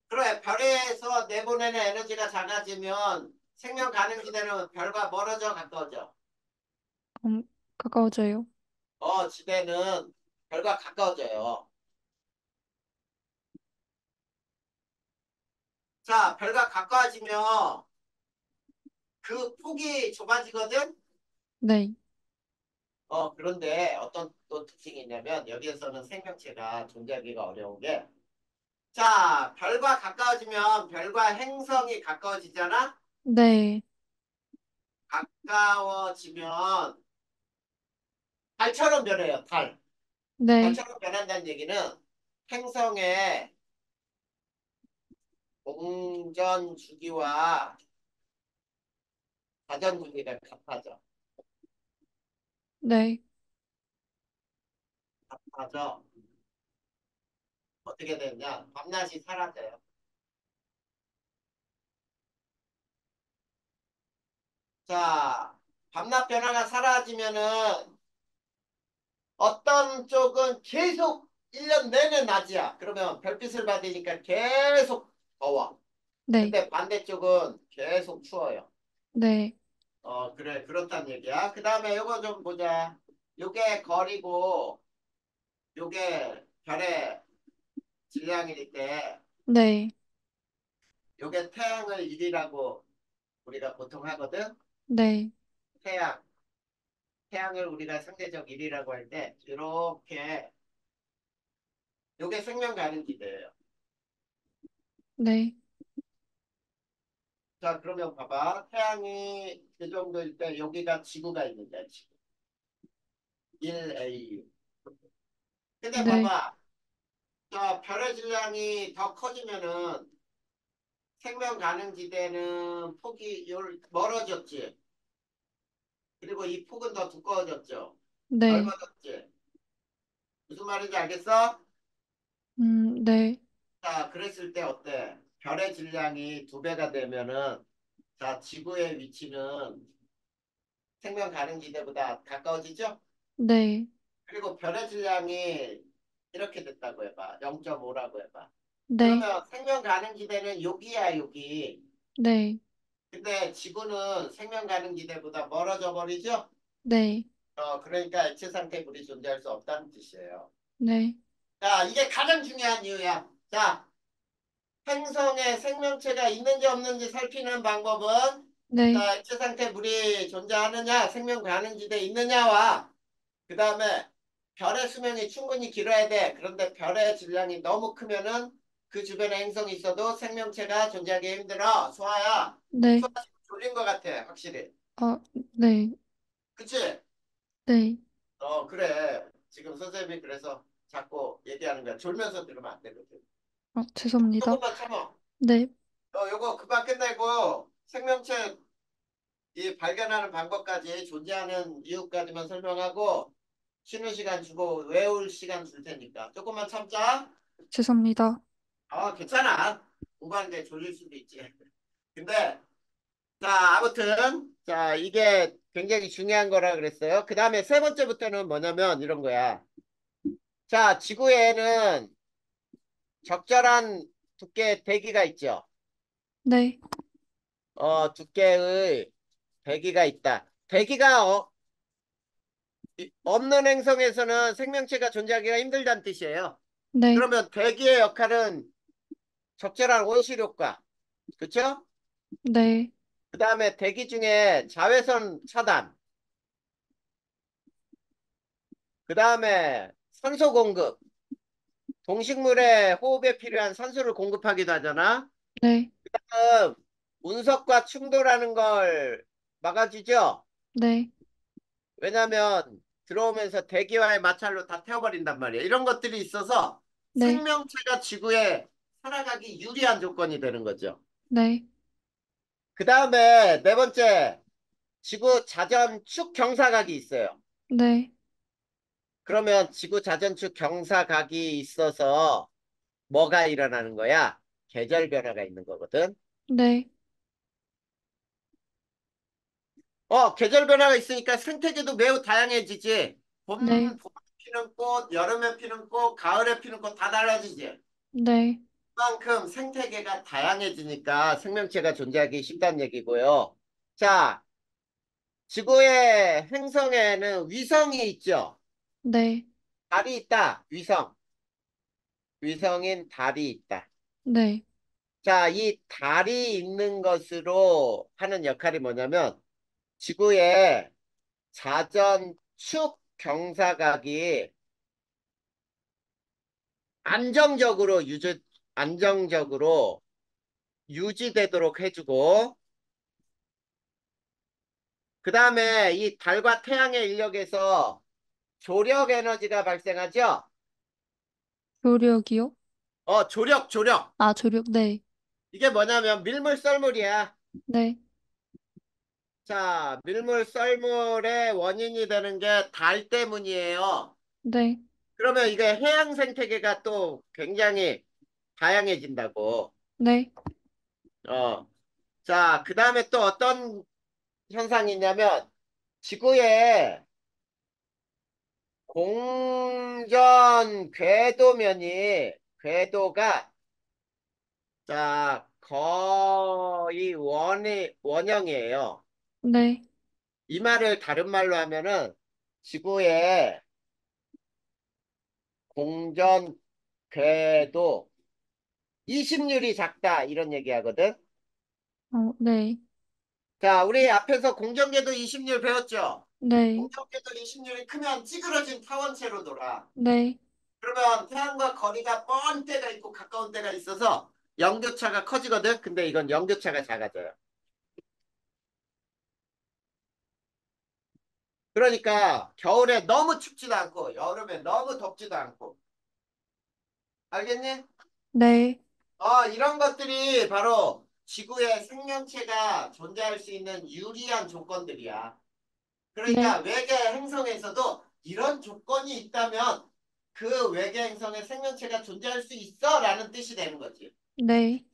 그래, 별에서 내보내는 에너지가 작아지면 생명 가능 지대는 별과 멀어져 가까워져. 음, 가까워져요. 지대는 별과 가까워져요. 자, 별과 가까워지면 그 폭이 좁아지거든? 네, 그런데 어떤 또 특징이 있냐면 여기에서는 생명체가 존재하기가 어려운 게 자, 별과 가까워지면 별과 행성이 가까워지잖아? 네, 가까워지면 달처럼 변해요, 달. 네, 달처럼 변한다는 얘기는 행성의 공전 주기와 자전 주기가 같아져. 네, 같아져. 어떻게 되냐? 밤낮이 사라져요. 자, 밤낮 변화가 사라지면은 어떤 쪽은 계속 1년 내내 낮이야. 그러면 별빛을 받으니까 계속 더워. 네, 근데 반대쪽은 계속 추워요. 네, 그래, 그렇단 얘기야. 그 다음에 요거 좀 보자. 요게 거리고, 요게 별의 질량일 때, 네, 요게 태양을 일이라고 우리가 보통 하거든. 네, 태양, 태양을 우리가 상대적 일이라고 할 때, 이렇게, 요게 생명 가는 기대예요. 네, 자, 그러면 봐봐. 태양이 그 정도일 때, 여기가 지구가 있는데, 지구. 1AU. 근데 네, 봐봐. 자, 별의 질량이 더 커지면은, 생명 가능 지대는 폭이 멀어졌지. 그리고 이 폭은 더 두꺼워졌죠. 네, 넓어졌지. 무슨 말인지 알겠어? 네, 자, 그랬을 때 어때? 별의 질량이 2배가 되면은 자, 지구의 위치는 생명 가능 지대보다 가까워지죠? 네, 그리고 별의 질량이 이렇게 됐다고 해봐. 0.5라고 해봐. 네, 그러면 생명 가능 지대는 여기야, 여기. 네, 근데 지구는 생명 가능 지대보다 멀어져 버리죠? 네, 그러니까 액체 상태 물이 존재할 수 없다는 뜻이에요. 네. 자, 이게 가장 중요한 이유야. 자, 행성에 생명체가 있는지 없는지 살피는 방법은 네, 자, 액체 상태 물이 존재하느냐, 생명 가능지대에 있느냐와 그 다음에 별의 수명이 충분히 길어야 돼. 그런데 별의 질량이 너무 크면은 그 주변에 행성이 있어도 생명체가 존재하기 힘들어. 수아야, 네, 수아 지금 졸린 것 같아, 확실히. 아, 네, 그치? 네. 그래. 지금 선생님이 그래서 자꾸 얘기하는 거야. 졸면서 들으면 안 되거든. 죄송합니다. 조금만 참아. 네, 요거 그만 끝내고 생명체 이 발견하는 방법까지 존재하는 이유까지만 설명하고 쉬는 시간 주고 외울 시간 줄 테니까 조금만 참자. 죄송합니다. 괜찮아. 공부하는데 졸릴 수도 있지. 근데 자 아무튼 자 이게 굉장히 중요한 거라 그랬어요. 그 다음에 세 번째부터는 뭐냐면 이런 거야. 자 지구에는 적절한 두께의 대기가 있죠. 네, 두께의 대기가 있다. 대기가 없는 행성에서는 생명체가 존재하기가 힘들다는 뜻이에요. 네, 그러면 대기의 역할은 적절한 온실효과, 그렇죠? 네, 그 다음에 대기 중에 자외선 차단, 그 다음에 산소 공급, 동식물의 호흡에 필요한 산소를 공급하기도 하잖아. 네, 그다음 운석과 충돌하는 걸 막아주죠. 네, 왜냐하면 들어오면서 대기와의 마찰로 다 태워버린단 말이야. 이런 것들이 있어서 네, 생명체가 지구에 살아가기 유리한 조건이 되는 거죠. 네, 그 다음에 네 번째, 지구 자전축 경사각이 있어요. 네, 그러면 지구 자전축 경사각이 있어서 뭐가 일어나는 거야? 계절 변화가 있는 거거든. 네, 계절 변화가 있으니까 생태계도 매우 다양해지지. 네, 봄 피는 꽃, 여름에 피는 꽃, 가을에 피는 꽃 다 달라지지. 네, 그만큼 생태계가 다양해지니까 생명체가 존재하기 쉽다는 얘기고요. 자, 지구의 행성에는 위성이 있죠. 네, 달이 있다. 위성. 위성인 달이 있다. 네, 자, 이 달이 있는 것으로 하는 역할이 뭐냐면 지구의 자전축 경사각이 안정적으로 유지되도록 해주고 그 다음에 이 달과 태양의 인력에서 조력 에너지가 발생하죠? 조력이요? 조력. 조력, 네, 이게 뭐냐면 밀물 썰물이야. 네, 자, 밀물 썰물의 원인이 되는 게 달 때문이에요. 네, 그러면 이게 해양 생태계가 또 굉장히 다양해진다고. 네, 어. 자, 그 다음에 또 어떤 현상이 있냐면 지구의 공전 궤도가 자, 거의 원형이에요. 네, 이 말을 다른 말로 하면은 지구의 공전 궤도 이심률이 작다 이런 얘기하거든. 네, 자, 우리 앞에서 공전궤도 이심률 배웠죠? 네, 공전궤도 이심률이 크면 찌그러진 타원체로 돌아. 네, 그러면 태양과 거리가 먼 때가 있고 가까운 때가 있어서 연교차가 커지거든. 근데 이건 연교차가 작아져요. 그러니까 겨울에 너무 춥지도 않고 여름에 너무 덥지도 않고. 알겠니? 네, 이런 것들이 바로 지구에 생명체가 존재할 수 있는 유리한 조건들이야. 그러니까 네, 외계 행성에서도 이런 조건이 있다면 그 외계 행성에 생명체가 존재할 수 있어라는 뜻이 되는 거지. 네,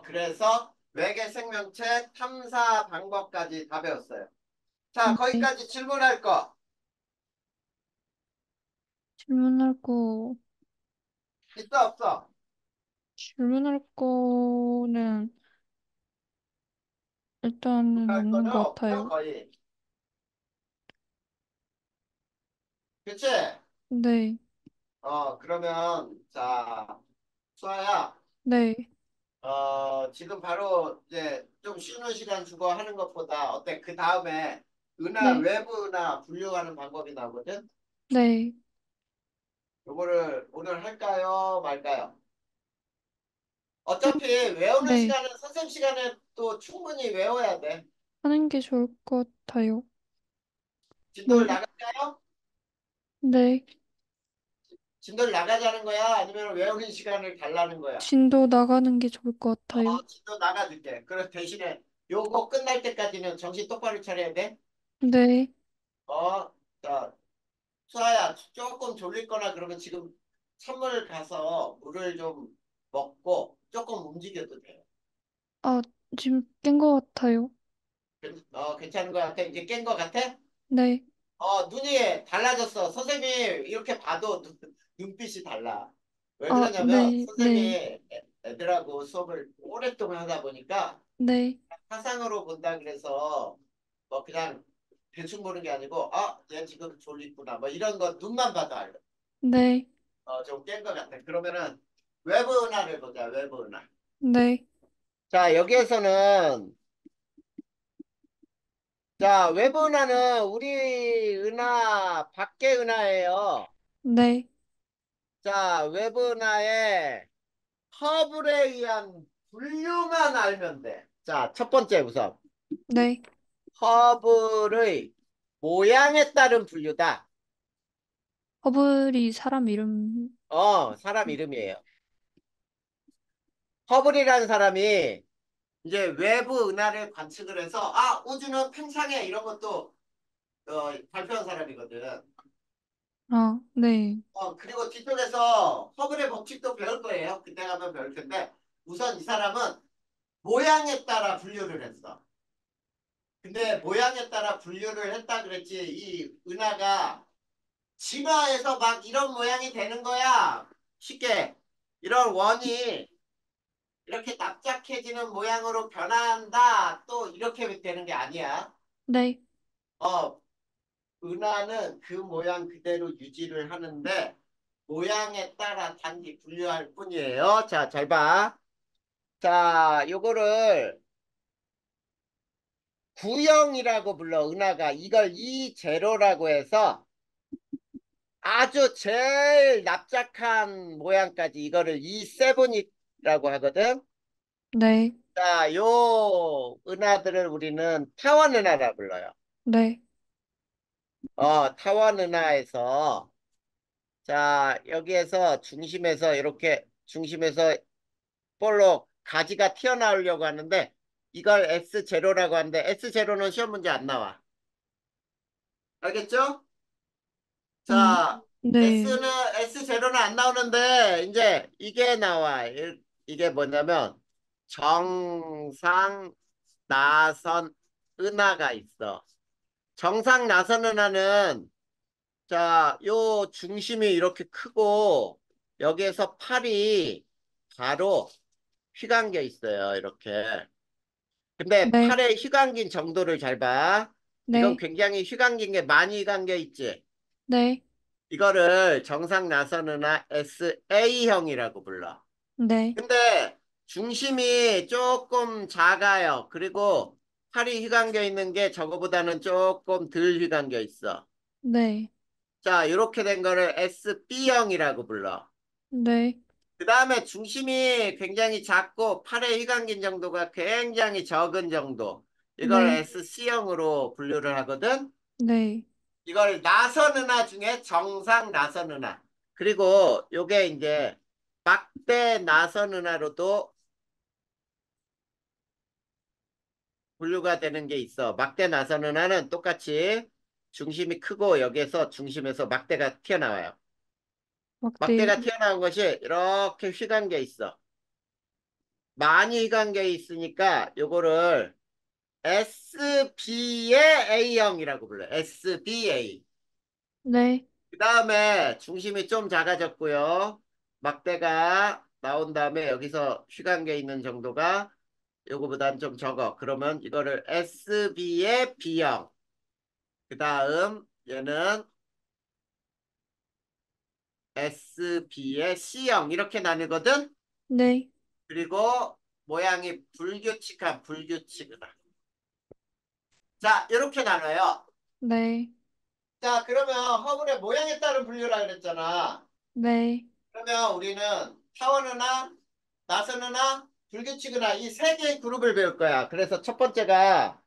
그래서 외계 생명체 탐사 방법까지 다 배웠어요. 자, 네. 거기까지 질문할 거 질문할 거, 있어 없어? 질문할 거는 일단은 할 없는 거는 것 없죠, 같아요. 거의. 그치? 네, 그러면 자, 수아야, 네, 지금 바로 이제 좀 쉬는 시간 주고 하는 것보다 어때? 그 다음에 네, 외부 은하 분류하는 방법이 나오거든? 네, 요거를 오늘 할까요? 말까요? 어차피 외우는 네. 시간은 선생님 시간에 또 충분히 외워야 돼. 하는 게 좋을 것 같아요. 진도를 뭘, 나갈까요? 네. 진도를 나가자는 거야? 아니면 외우는 시간을 달라는 거야? 진도 나가는 게 좋을 것 같아요. 진도 나가줄게. 그래서 대신에 요거 끝날 때까지는 정신 똑바로 차려야 돼. 네. 자, 수아야, 조금 졸릴 거나 그러면 지금 찬물 가서 물을 좀 먹고 조금 움직여도 돼요. 아, 지금 깬 것 같아요. 괜찮은 거 같아? 이제 깬 거 같아? 네. 눈이 달라졌어. 선생님이 이렇게 봐도 눈빛이 달라. 왜 아, 그러냐면 네, 선생님이 네, 애들하고 수업을 오랫동안 하다 보니까 네, 화상으로 본다 그래서 뭐 그냥 대충 보는 게 아니고 얘 지금 졸리구나 뭐 이런 거 눈만 봐도 알아. 네, 좀 깬 것 같아. 그러면은 외부 은하를 보자. 외부 은하. 네, 자, 여기에서는 자, 외부 은하는 우리 은하 밖의 은하예요. 네, 자, 외부 은하에 허블에 의한 분류만 알면 돼. 자, 첫 번째 우선 네. 허블의 모양에 따른 분류다. 허블이 사람 이름, 사람 이름이에요. 허블이라는 사람이 이제 외부 은하를 관측을 해서 우주는 팽창해 이런 것도 발표한 사람이거든. 아, 네, 그리고 뒤쪽에서 허블의 법칙도 배울 거예요. 그때 가면 배울 텐데 우선 이 사람은 모양에 따라 분류를 했어. 근데 모양에 따라 분류를 했다 그랬지 이 은하가 진화해서 막 이런 모양이 되는 거야. 쉽게 이런 원이 이렇게 납작해지는 모양으로 변한다. 또 이렇게 되는 게 아니야. 네, 어, 은하는 그 모양 그대로 유지를 하는데 모양에 따라 단지 분류할 뿐이에요. 자, 잘 봐. 자, 요거를 구형이라고 불러, 은하가. 이걸 이제로라고 해서 아주 제일 납작한 모양까지 이거를 이세븐이라고 하거든. 네, 자, 요 은하들을 우리는 타원 은하라 불러요. 네, 타원 은하에서 자, 여기에서 중심에서 이렇게 중심에서 볼록 가지가 튀어나오려고 하는데 이걸 S0라고 하는데 S0는 시험 문제 안 나와. 알겠죠? 음, 자, 네, S0는 안 나오는데 이제 이게 나와. 이게 뭐냐면 정상 나선 은하가 있어. 정상 나선 은하는 자, 요 중심이 이렇게 크고 여기에서 팔이 바로 휘감겨 있어요. 이렇게. 근데 네, 팔에 휘감긴 정도를 잘 봐. 이건 네, 굉장히 휘감긴 게 많이 휘감겨 있지. 네, 이거를 정상 나선이나 SA형이라고 불러. 네, 근데 중심이 조금 작아요. 그리고 팔이 휘감겨 있는 게 저거보다는 조금 덜 휘감겨 있어. 네, 자, 이렇게 된 거를 SB형이라고 불러. 네, 그 다음에 중심이 굉장히 작고 팔에 휘감긴 정도가 굉장히 적은 정도. 이걸 네, SC형으로 분류를 하거든. 네, 이걸 나선 은하 중에 정상 나선 은하. 그리고 요게 이제 막대 나선 은하로도 분류가 되는 게 있어. 막대 나선 은하는 똑같이 중심이 크고 여기에서 중심에서 막대가 튀어나와요. 막대, 막대가 튀어나온 것이 이렇게 휘감겨 있어. 많이 휘감겨 있으니까 요거를 SB의 A형이라고 불러요. SBA. 네, 그 다음에 중심이 좀 작아졌고요. 막대가 나온 다음에 여기서 휘감겨 있는 정도가 요거보단 좀 적어. 그러면 이거를 SB의 B형. 그 다음 얘는 SB의 C형 이렇게 나누거든. 네, 그리고 모양이 불규칙한 불규칙이다. 자, 이렇게 나눠요. 네. 자, 그러면 허물의 모양에 따른 분류라 그랬잖아. 네. 그러면 우리는 타원이나 나선이나 불규칙이나 이 세 개의 그룹을 배울 거야. 그래서 첫 번째가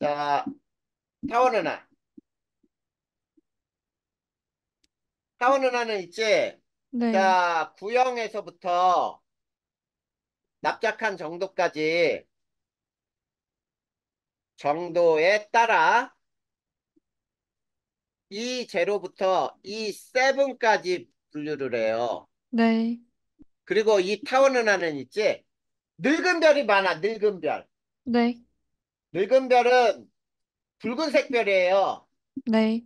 자, 타원이나. 타원이나는 있지. 네. 자, 구형에서부터 납작한 정도까지 정도에 따라 이 제로부터 이 세븐까지 분류를 해요. 네. 그리고 이 타원은하는 있지. 늙은 별이 많아. 늙은 별. 네. 늙은 별은 붉은색 별이에요. 네.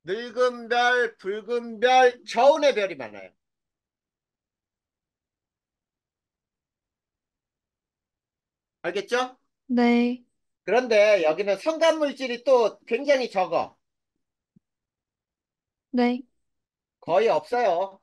늙은 별, 붉은 별, 저온의 별이 많아요. 알겠죠? 네. 그런데 여기는 성간물질이 또 굉장히 적어. 네. 거의 없어요.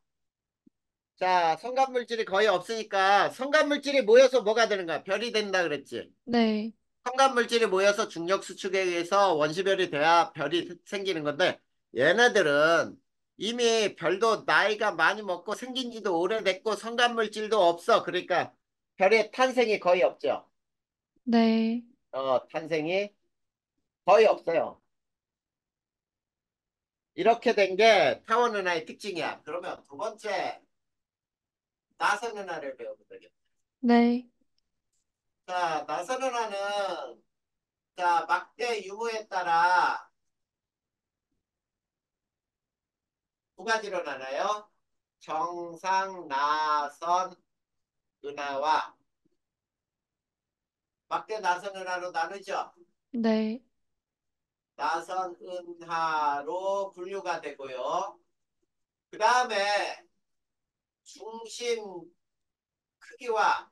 자, 성간물질이 거의 없으니까 성간물질이 모여서 뭐가 되는 거야? 별이 된다 그랬지. 네. 첨가물질이 모여서 중력 수축에 의해서 원시별이 돼야 별이 생기는 건데 얘네들은 이미 별도 나이가 많이 먹고 생긴 지도 오래됐고 성간물질도 없어. 그러니까 별의 탄생이 거의 없죠. 네. 탄생이 거의 없어요. 이렇게 된 게 타원 은하의 특징이야. 그러면 두 번째 나선 은하를 배우면 되겠다. 네. 자, 나선 은하는 자, 막대 유무에 따라 두 가지로 나눠요. 정상, 나선, 은하와 막대 나선 은하로 나누죠. 네. 나선 은하로 분류가 되고요. 그 다음에 중심 크기와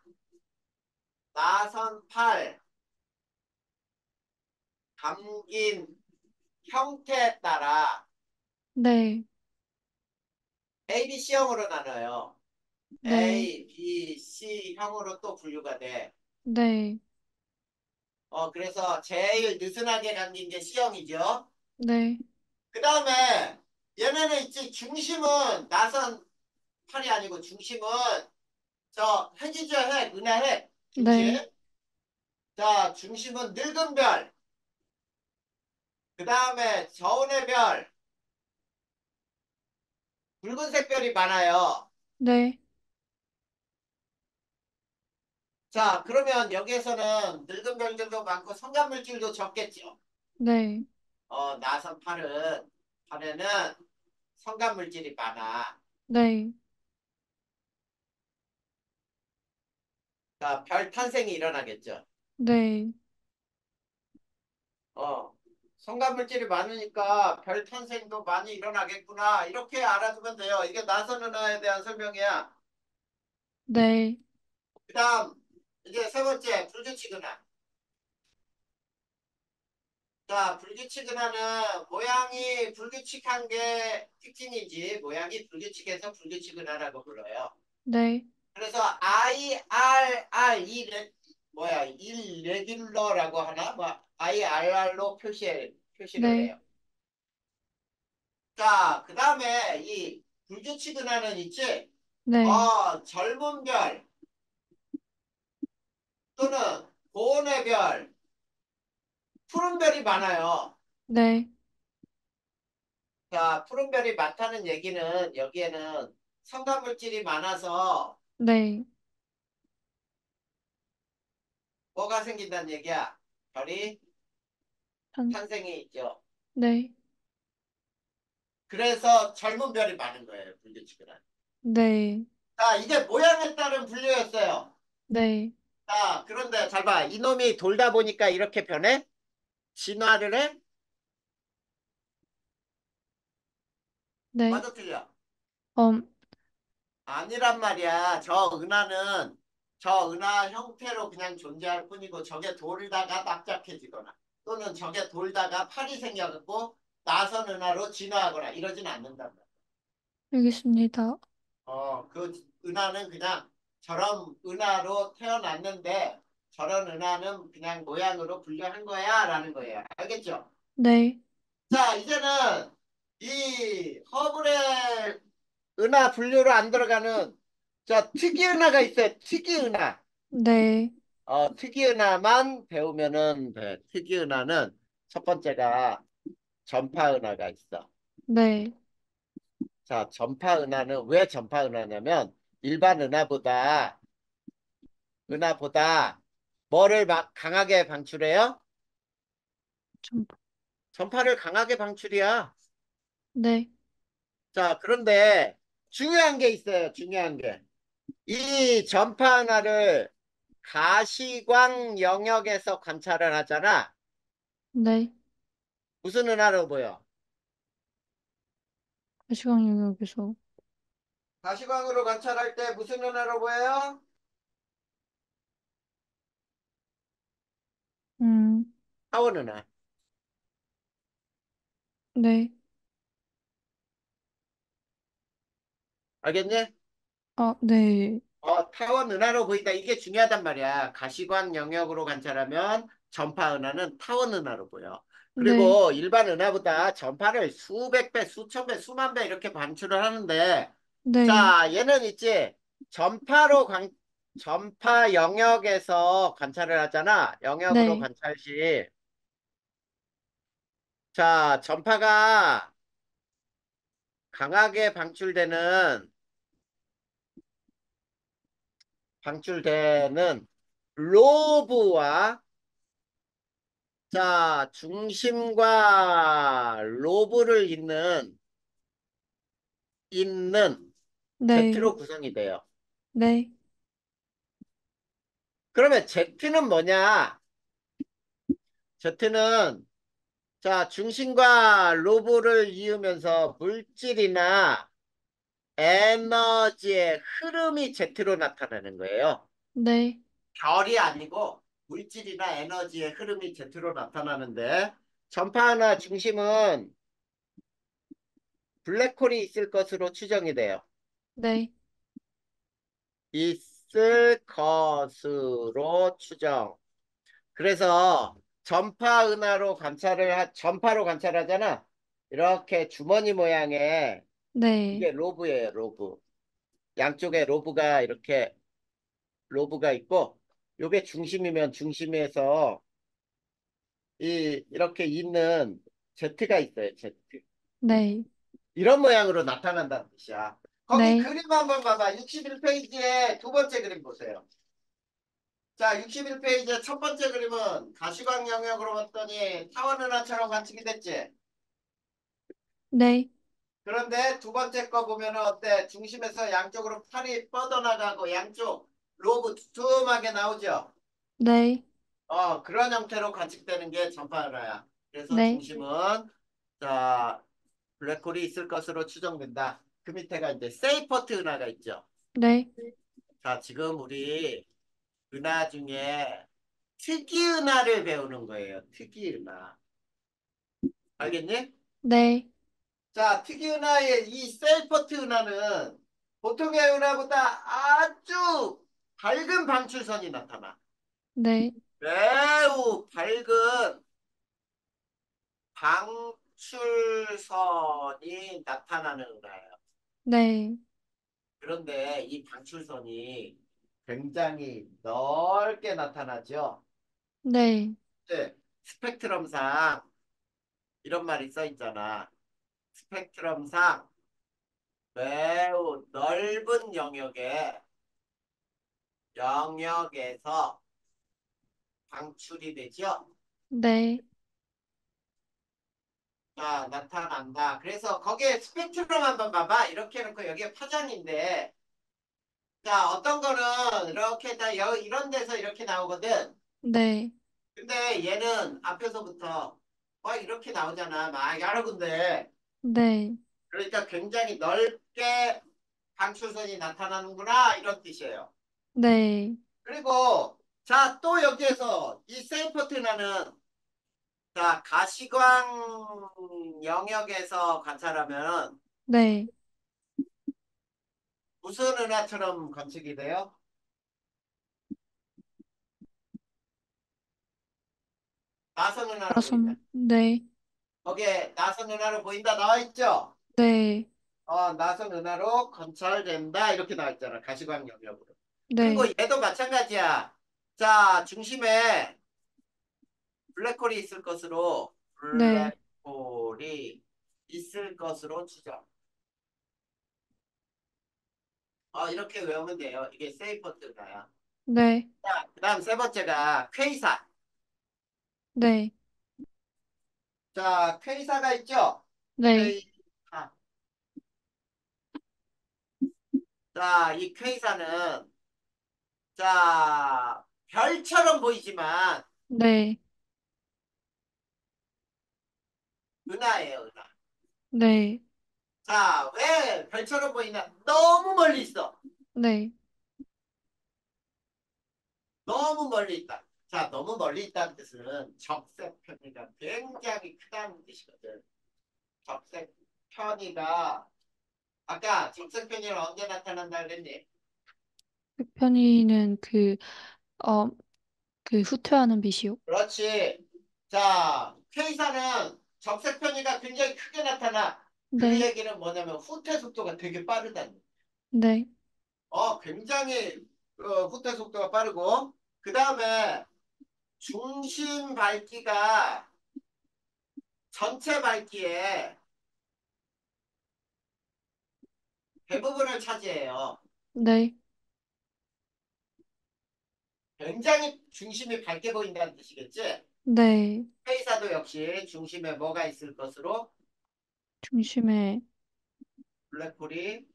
나선 팔 감긴 형태에 따라 네. A, B, C형으로 나눠요. 네. A, B, C형으로 또 분류가 돼. 네. 그래서 제일 느슨하게 감긴 게 C형이죠. 네. 그 다음에 얘네는 있지 중심은 나선 팔이 아니고 중심은 저 핵이죠. 핵 은하 핵 중심. 네. 자 중심은 늙은 별. 그 다음에 저온의 별 붉은색 별이 많아요. 네. 자 그러면 여기에서는 늙은 별들도 많고 성간물질도 적겠죠. 네. 나선 팔에는 성간물질이 많아. 네. 자 별 탄생이 일어나겠죠. 네. 어, 성간물질이 많으니까 별 탄생도 많이 일어나겠구나. 이렇게 알아두면 돼요. 이게 나선 은하에 대한 설명이야. 네. 그 다음, 이제 세 번째, 불규칙 은하. 자, 불규칙 은하는 모양이 불규칙한 게 특징이지, 모양이 불규칙해서 불규칙 은하라고 불러요. 네. 그래서 IRR, 일레귤러라고 하나? 뭐, IRR로 표시를 네. 해요. 자, 그 다음에 이 불규칙 은하는 있지? 네. 젊은 별 또는 고온의 별, 푸른 별이 많아요. 네. 자, 푸른 별이 많다는 얘기는 여기에는 성간물질이 많아서 네. 뭐가 생긴다는 얘기야? 별이 한, 탄생이 있죠. 네. 그래서 젊은 별이 많은 거예요, 불규칙은. 네. 자, 이게 모양에 따른 분류였어요. 네. 자, 그런데 잘 봐. 이놈이 돌다 보니까 이렇게 변해? 진화를 해? 네. 맞아, 틀려? 음, 아니란 말이야. 저 은하 형태로 그냥 존재할 뿐이고 저게 돌다가 납작해지거나 또는 저게 돌다가 팔이 생겨갖고 나선 은하로 진화하거나 이러진 않는단 말이야. 알겠습니다. 그 은하는 그냥 저런 은하로 태어났는데 저런 은하는 그냥 모양으로 분류한 거야 라는 거예요. 알겠죠? 네. 자, 이제는 이 허블의 은하 분류로 안 들어가는 저 특이은하가 있어요. 특이은하. 네. 특이은하만 배우면은 돼. 특이은하는 첫 번째가 전파은하가 있어. 네. 자, 전파은하는 왜 전파은하냐면 일반 은하보다 뭐를 막 강하게 방출해요? 좀, 전파를 강하게 방출이야. 네. 자, 그런데 중요한 게 있어요. 중요한 게. 이 전파 은하를 가시광 영역에서 관찰을 하잖아. 네. 무슨 은하로 보여? 시간 영역에서. 가시광으로 관찰할 때 무슨 은하로 보여요? 음, 타원 은하. 네. 알겠니? 네. 타원 은하로 보인다. 이게 중요하단 말이야. 가시광 영역으로 관찰하면 전파 은하는 타원 은하로 보여. 네. 그리고 일반 은하보다 전파를 수백 배, 수천 배, 수만 배 이렇게 방출을 하는데, 네. 자, 얘는 있지. 전파로 관, 전파 영역에서 관찰을 하잖아. 영역으로 네. 관찰 시. 자, 전파가 강하게 방출되는 로브와 자, 중심과 로브를 잇는 네. Z로 구성이 돼요. 네. 그러면 Z는 뭐냐? Z는 자, 중심과 로브를 이으면서 물질이나 에너지의 흐름이 Z로 나타나는 거예요. 네. 별이 아니고 물질이나 에너지의 흐름이 Z로 나타나는데 전파나 중심은 블랙홀이 있을 것으로 추정이 돼요. 네. 있을 것으로 추정. 그래서 전파로 관찰하잖아. 이렇게 주머니 모양의 네. 이게 로브예요, 로브. 양쪽에 로브가 있고, 요게 중심이면 중심에서 이렇게 있는 Z가 있어요, Z. 네. 이런 모양으로 나타난다는 뜻이야. 거기 네. 그림 한번 봐봐. 61페이지에 두 번째 그림 보세요. 자, 61페이지의 첫 번째 그림은 가시광 영역으로 봤더니 타원 은하처럼 관측이 됐지. 네. 그런데 두 번째 거 보면은 어때? 중심에서 양쪽으로 팔이 뻗어나가고 양쪽 로브 두툼하게 나오죠. 네. 그런 형태로 관측되는 게 전파 은하야. 그래서 네. 중심은 자 블랙홀이 있을 것으로 추정된다. 그 밑에가 이제 세이퍼트 은하가 있죠. 네. 자, 지금 우리 은하 중에 특이 은하를 배우는 거예요. 특이 은하. 알겠니? 네. 자, 특이 은하의 이 셀퍼트 은하는 보통의 은하보다 아주 밝은 방출선이 나타나. 네. 매우 밝은 방출선이 나타나는 은하예요. 네. 그런데 이 방출선이 굉장히 넓게 나타나죠. 네. 네, 스펙트럼상 이런 말이 써 있잖아. 스펙트럼상 매우 넓은 영역에서 방출이 되죠. 네. 자, 나타난다. 그래서 거기에 스펙트럼 한번 봐봐. 이렇게 해놓고 여기에 파장인데, 자, 어떤 거는 이렇게 이런 데서 이렇게 나오거든. 네. 근데 얘는 앞에서부터 막 이렇게 나오잖아. 막 여러 군데. 네. 그러니까 굉장히 넓게 방출선이 나타나는구나. 이런 뜻이에요. 네. 그리고 자, 또 여기에서 이 세이퍼트나는 자, 가시광 영역에서 관찰하면 네. 무슨 은하처럼 관측이 돼요? 나선 은하로 보인다. 나선, 네, 거기에 나선 은하로 보인다 나와 있죠? 네, 나선 은하로 관찰된다 이렇게 나와 있잖아. 가시광 영역으로. 그리고 네, 얘도 마찬가지야. 자, 중심에 블랙홀이 있을 것으로 네, 블랙홀이 있을 것으로 추정. 이렇게 외우면 돼요. 이게 세이퍼트 은하야. 네, 자, 그다음 세 번째가 퀘이사. 네, 자, 퀘이사가 있죠? 네, 퀘이사. 자, 이 퀘이사는 자, 별처럼 보이지만 네, 은하예요, 은하. 네, 자, 왜 별처럼 보이나? 너무 멀리 있어. 네, 너무 멀리 있다. 자, 너무 멀리 있다는 뜻은 적색 편이가 굉장히 크다는 뜻이거든. 적색 편이가 아까 적색 편이는 언제 나타난다 그랬니? 흑편이는 어, 후퇴하는 빛이요. 그렇지. 자, K사는 적색 편이가 굉장히 크게 나타나. 그 네, 얘기는 뭐냐면 후퇴 속도가 되게 빠르다는. 네, 굉장히 후퇴 속도가 빠르고 그 다음에 중심 밝기가 전체 밝기의 대부분을 차지해요. 네, 굉장히 중심이 밝게 보인다는 뜻이겠지? 네, 회의사도 역시 중심에 뭐가 있을 것으로 중심에, 블랙홀이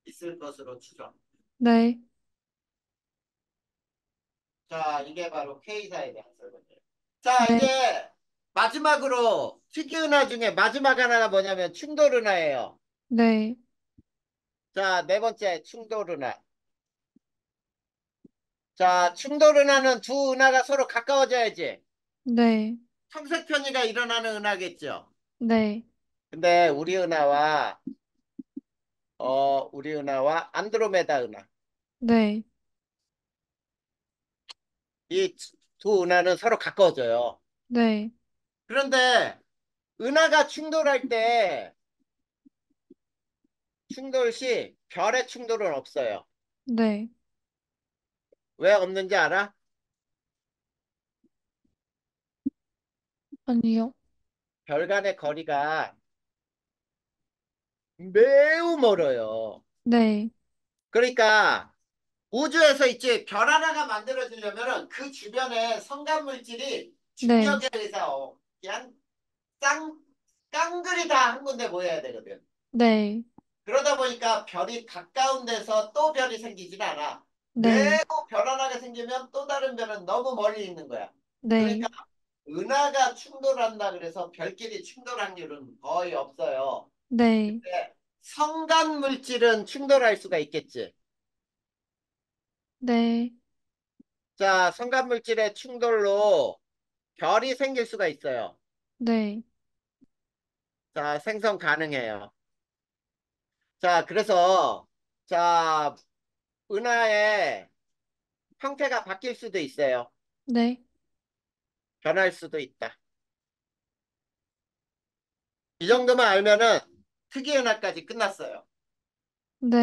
있을 것으로 추정. 네, 자, 이게 바로 K사에 대한 설명이에요. 자, 네, 이제 마지막으로 특이은하 중에 마지막 하나가 뭐냐면 충돌은하예요. 네, 자, 네 번째 충돌은하. 자, 충돌은하는 두 은하가 서로 가까워져야지. 네, 청색 편이가 일어나는 은하겠죠. 네, 근데 우리 은하와 안드로메다 은하. 네, 이 두 은하는 서로 가까워져요. 네, 그런데 은하가 충돌할 때 충돌 시 별의 충돌은 없어요. 네, 왜 없는지 알아? 아니요. 별 간의 거리가 매우 멀어요. 네, 그러니까 우주에서 있지 별 하나가 만들어지려면 그 주변에 성간 물질이 네, 중력에 의해서 그냥 쌍 깡글이 다 한 군데 모여야 되거든. 네, 그러다 보니까 별이 가까운 데서 또 별이 생기진 않아. 네, 매우 별 하나가 생기면 또 다른 별은 너무 멀리 있는 거야. 그러니까 네, 은하가 충돌한다 그래서 별끼리 충돌 확률은 거의 없어요. 네, 근데 성간 물질은 충돌할 수가 있겠지. 네, 자, 성간 물질의 충돌로 별이 생길 수가 있어요. 네, 자, 생성 가능해요. 자, 그래서 자, 은하의 형태가 바뀔 수도 있어요. 네. 변할 수도 있다. 이 정도만 알면은 특이은하까지 끝났어요. 네.